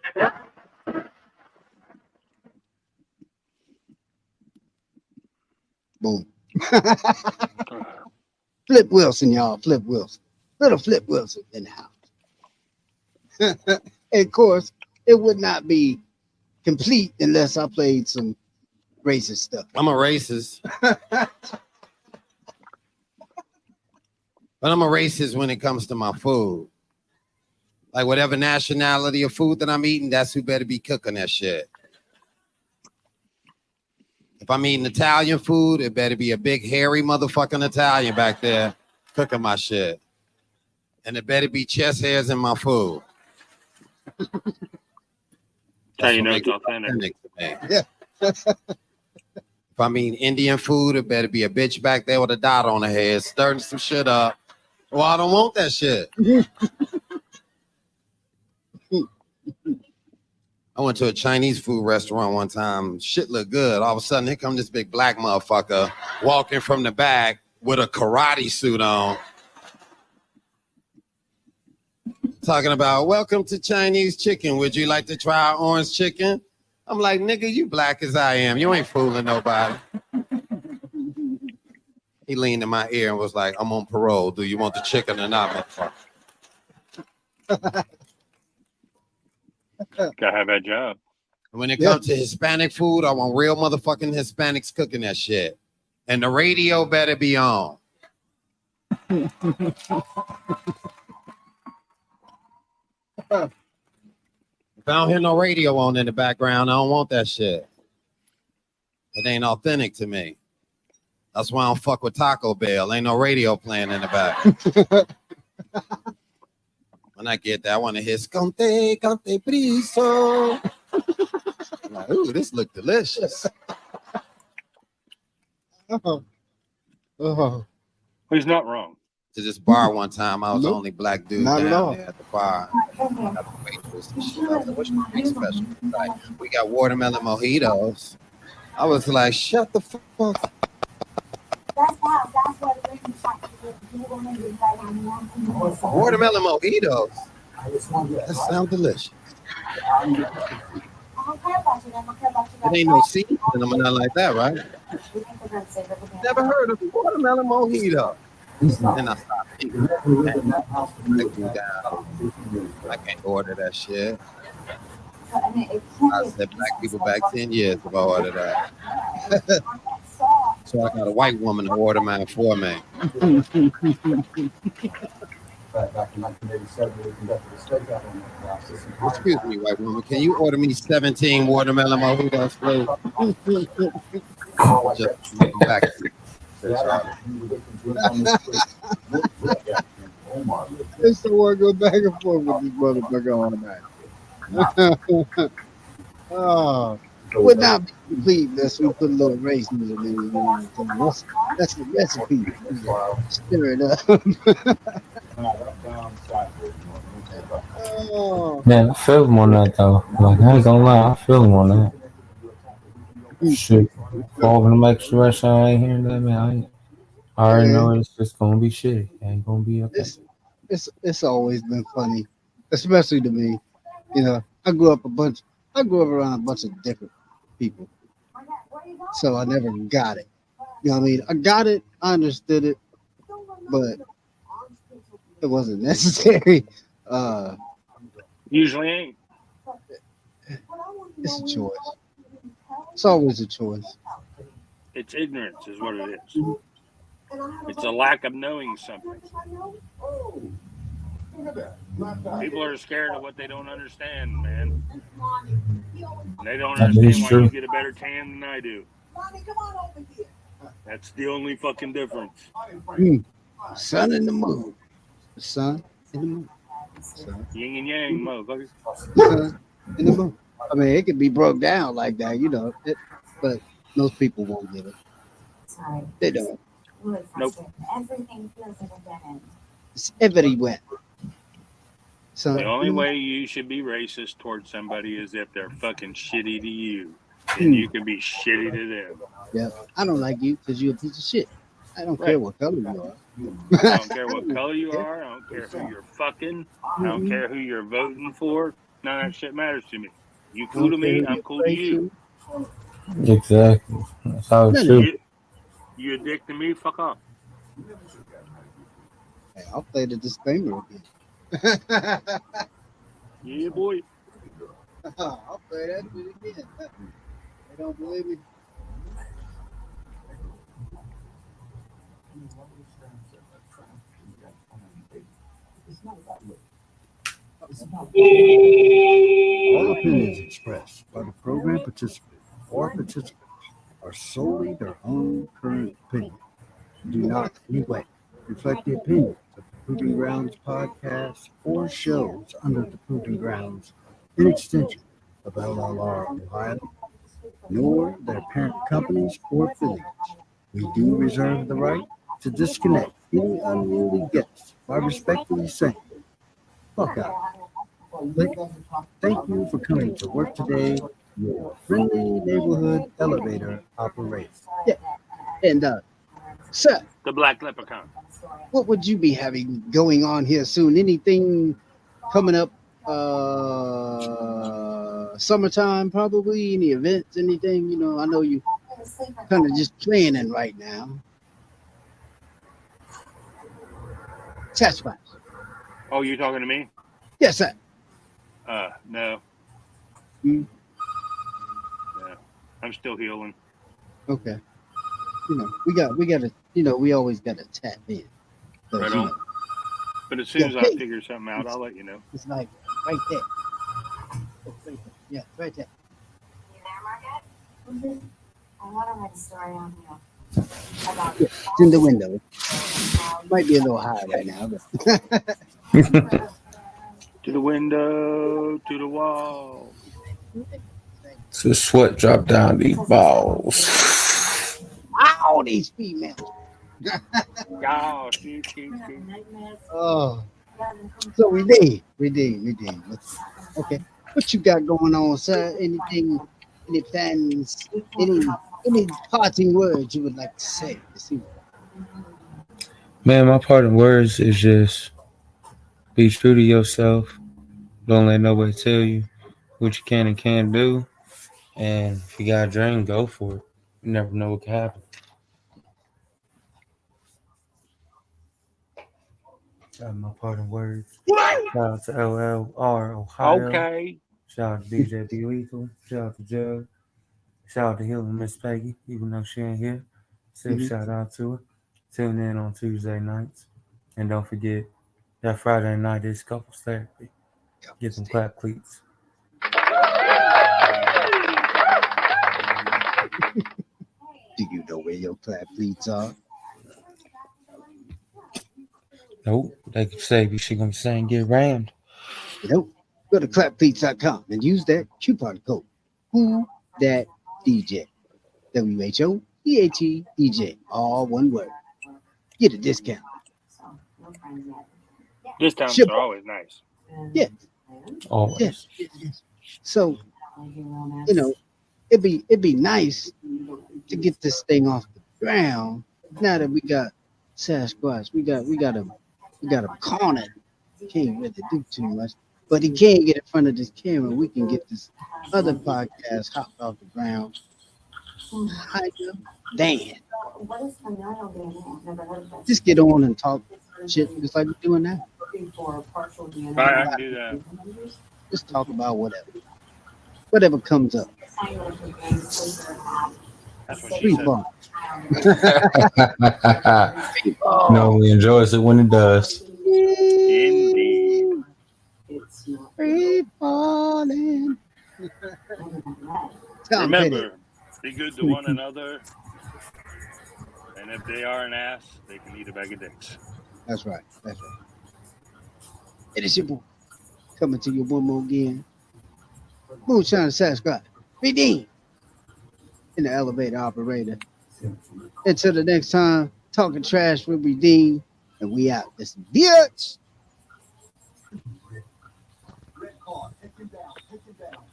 Speaker 1: Boom. Flip Wilson, y'all. Flip Wilson. Little Flip Wilson in the house. And of course, it would not be complete unless I played some racist stuff.
Speaker 10: I'm a racist. But I'm a racist when it comes to my food. Like whatever nationality of food that I'm eating, that's who better be cooking that shit. If I'm eating Italian food, it better be a big hairy motherfucking Italian back there cooking my shit. And it better be chest hairs in my food.
Speaker 2: How you know it's authentic.
Speaker 1: Yeah.
Speaker 10: If I'm eating Indian food, it better be a bitch back there with a dot on her head, stirring some shit up. Well, I don't want that shit. I went to a Chinese food restaurant one time. Shit looked good. All of a sudden, here come this big black motherfucker walking from the back with a karate suit on. Talking about, "Welcome to Chinese chicken. Would you like to try our orange chicken?" I'm like, "Nigga, you black as I am. You ain't fooling nobody." He leaned in my ear and was like, "I'm on parole. Do you want the chicken or not, motherfucker?"
Speaker 2: Gotta have that job.
Speaker 10: When it comes to Hispanic food, I want real motherfucking Hispanics cooking that shit. And the radio better be on. If I don't hear no radio on in the background, I don't want that shit. It ain't authentic to me. That's why I don't fuck with Taco Bell. Ain't no radio playing in the back. When I get that, I want to hear "Conte, Conte Briso." I'm like, ooh, this look delicious.
Speaker 2: He's not wrong.
Speaker 10: To this bar one time, I was the only black dude
Speaker 1: Not at all.
Speaker 10: down there at the bar. Got the waitress and shit. I was like, "What's your drink special?" Like, "We got watermelon mojitos." I was like, "Shut the fuck up." Watermelon mojitos. That sounds delicious. It ain't no seeds in them or nothing like that, right? Never heard of watermelon mojito. And I stopped eating. I can't order that shit. I said black people back 10 years if I ordered that. So I got a white woman who ordered mine for me.
Speaker 7: Back in 1987, we conducted a stakeout on that process.
Speaker 10: Excuse me, white woman. Can you order me 17 watermelon mojitos, please? Just make them back.
Speaker 1: It's the one go back and forth with this motherfucker on the back. Oh, would not be complete unless we put a little raisins in there. You know what I'm saying? That's the recipe. Stir it up. Oh,
Speaker 4: Man, I feel him on that though. Like I ain't gonna lie, I feel him on that. Shit, for all them extra restaurant I ain't hearing that, man. I already know it's just gonna be shitty. It ain't gonna be okay.
Speaker 1: it's always been funny, especially to me. You know, I grew up around a bunch of different people, so I never got it. You know what I mean? I got it, I understood it, but it wasn't necessary.
Speaker 2: Usually ain't.
Speaker 1: It's a choice. It's always a choice.
Speaker 2: It's ignorance, is what it is. It's a lack of knowing something. People are scared of what they don't understand, man. They don't
Speaker 4: That is
Speaker 2: understand why
Speaker 4: true.
Speaker 2: you get a better tan than I do. That's the only fucking difference.
Speaker 1: Sun and the moon. The sun and the moon. Sun,
Speaker 2: Yin and yang, motherfucker.
Speaker 1: sun and the moon. I mean, it could be broke down like that, you know, but most people won't get it. They don't.
Speaker 2: Nope.
Speaker 12: Everything feels like a dead end.
Speaker 1: It's everywhere. Sun
Speaker 2: The only
Speaker 1: and the moon.
Speaker 2: way you should be racist towards somebody is if they're fucking shitty to you. Then you can be shitty to them.
Speaker 1: Yeah, I don't like you because you're a piece of shit. I don't care what color you are.
Speaker 2: I don't care what color you are. I don't care who you're fucking. I don't care who you're voting for. None of that shit matters to me. You cool to me, I'm cool to you.
Speaker 4: Exactly. That's how it should.
Speaker 2: You a dick to me, fuck off.
Speaker 1: Hey, I'll play the disclaimer again.
Speaker 2: Yeah, boy.
Speaker 1: I'll play that shit again. They don't believe me.
Speaker 13: All opinions expressed by the program participant or participants are solely their own current opinion. Do not in any way reflect the opinions of the Proving Grounds podcast or shows under the Proving Grounds in extension of LLR Ohio, nor their parent companies or affiliates. We do reserve the right to disconnect any unruly guests by respectfully saying, fuck out. Thank you for coming to work today, your friendly neighborhood elevator operator.
Speaker 1: Yeah. And sir,
Speaker 2: The Black Leprechaun.
Speaker 1: what would you be having going on here soon? Anything coming up? Summertime probably. Any events? Anything? You know, I know you kind of just planning right now. Sasquatch.
Speaker 2: Oh, you talking to me?
Speaker 1: Yes, sir.
Speaker 2: No.
Speaker 1: Hmm.
Speaker 2: Yeah. I'm still healing.
Speaker 1: Okay. You know, we got to, you know, we always got to tap in. So,
Speaker 2: Right
Speaker 1: you
Speaker 2: on.
Speaker 1: know,
Speaker 2: But as soon as I
Speaker 1: hey.
Speaker 2: figure something out, I'll let you know.
Speaker 1: It's like right there. Oh, right there. Yeah, right there.
Speaker 12: You there, Margaret? I want to write a story on you. About
Speaker 1: Yeah, it's in the window. Might be a little high right now, but
Speaker 2: To the window, to the wall.
Speaker 4: So sweat drop down these balls.
Speaker 1: Ow, these females.
Speaker 2: Y'all, shoot.
Speaker 1: Oh, so we did. Okay, what you got going on, sir? Anything? Any plans? Any parting words you would like to say this evening?
Speaker 4: Man, my parting words is just be true to yourself. Don't let nobody tell you what you can and can't do. And if you got a dream, go for it. You never know what can happen. That's my parting words. Shout out to LLR Ohio.
Speaker 2: Okay.
Speaker 4: Shout out to DJ Be Lethal. Shout out to Jug. Shout out to Healing Miss Peggy, even though she ain't here. Say shout out to it. Tune in on Tuesday nights. And don't forget that Friday night is couples therapy. Get them clap cleats.
Speaker 1: Do you know where your clap cleats are?
Speaker 4: Nope. They could say she gonna be saying get rammed.
Speaker 1: Nope. Go to clapcleats.com and use that coupon code. Who that DJ? WHOEAT DJ. All one word. Get a discount.
Speaker 2: Discounts
Speaker 1: Ship
Speaker 2: are always nice.
Speaker 1: Yeah.
Speaker 4: Always.
Speaker 1: Yeah. So, you know, it'd be nice to get this thing off the ground. Now that we got Sasquatch, we got him cornered. Can't really do too much, but he can't get in front of this camera. We can get this other podcast hopped off the ground. Higher than. Just get on and talk shit just like we're doing now.
Speaker 2: I can do that.
Speaker 1: Just talk about whatever comes up.
Speaker 2: That's what she
Speaker 1: Free
Speaker 2: said.
Speaker 1: fall.
Speaker 4: No, we enjoys it when it does.
Speaker 2: Indeed.
Speaker 1: Free falling.
Speaker 2: Remember, be good to one another. And if they are an ass, they can eat a bag of dicks.
Speaker 1: That's right. That's right. It is your boy coming to you one more again. Moonshiner Sasquatch. Redeem. In the elevator operator. Until the next time, talking trash with Redeem. And we out. This bitch.
Speaker 7: Red car, take him down, take him down.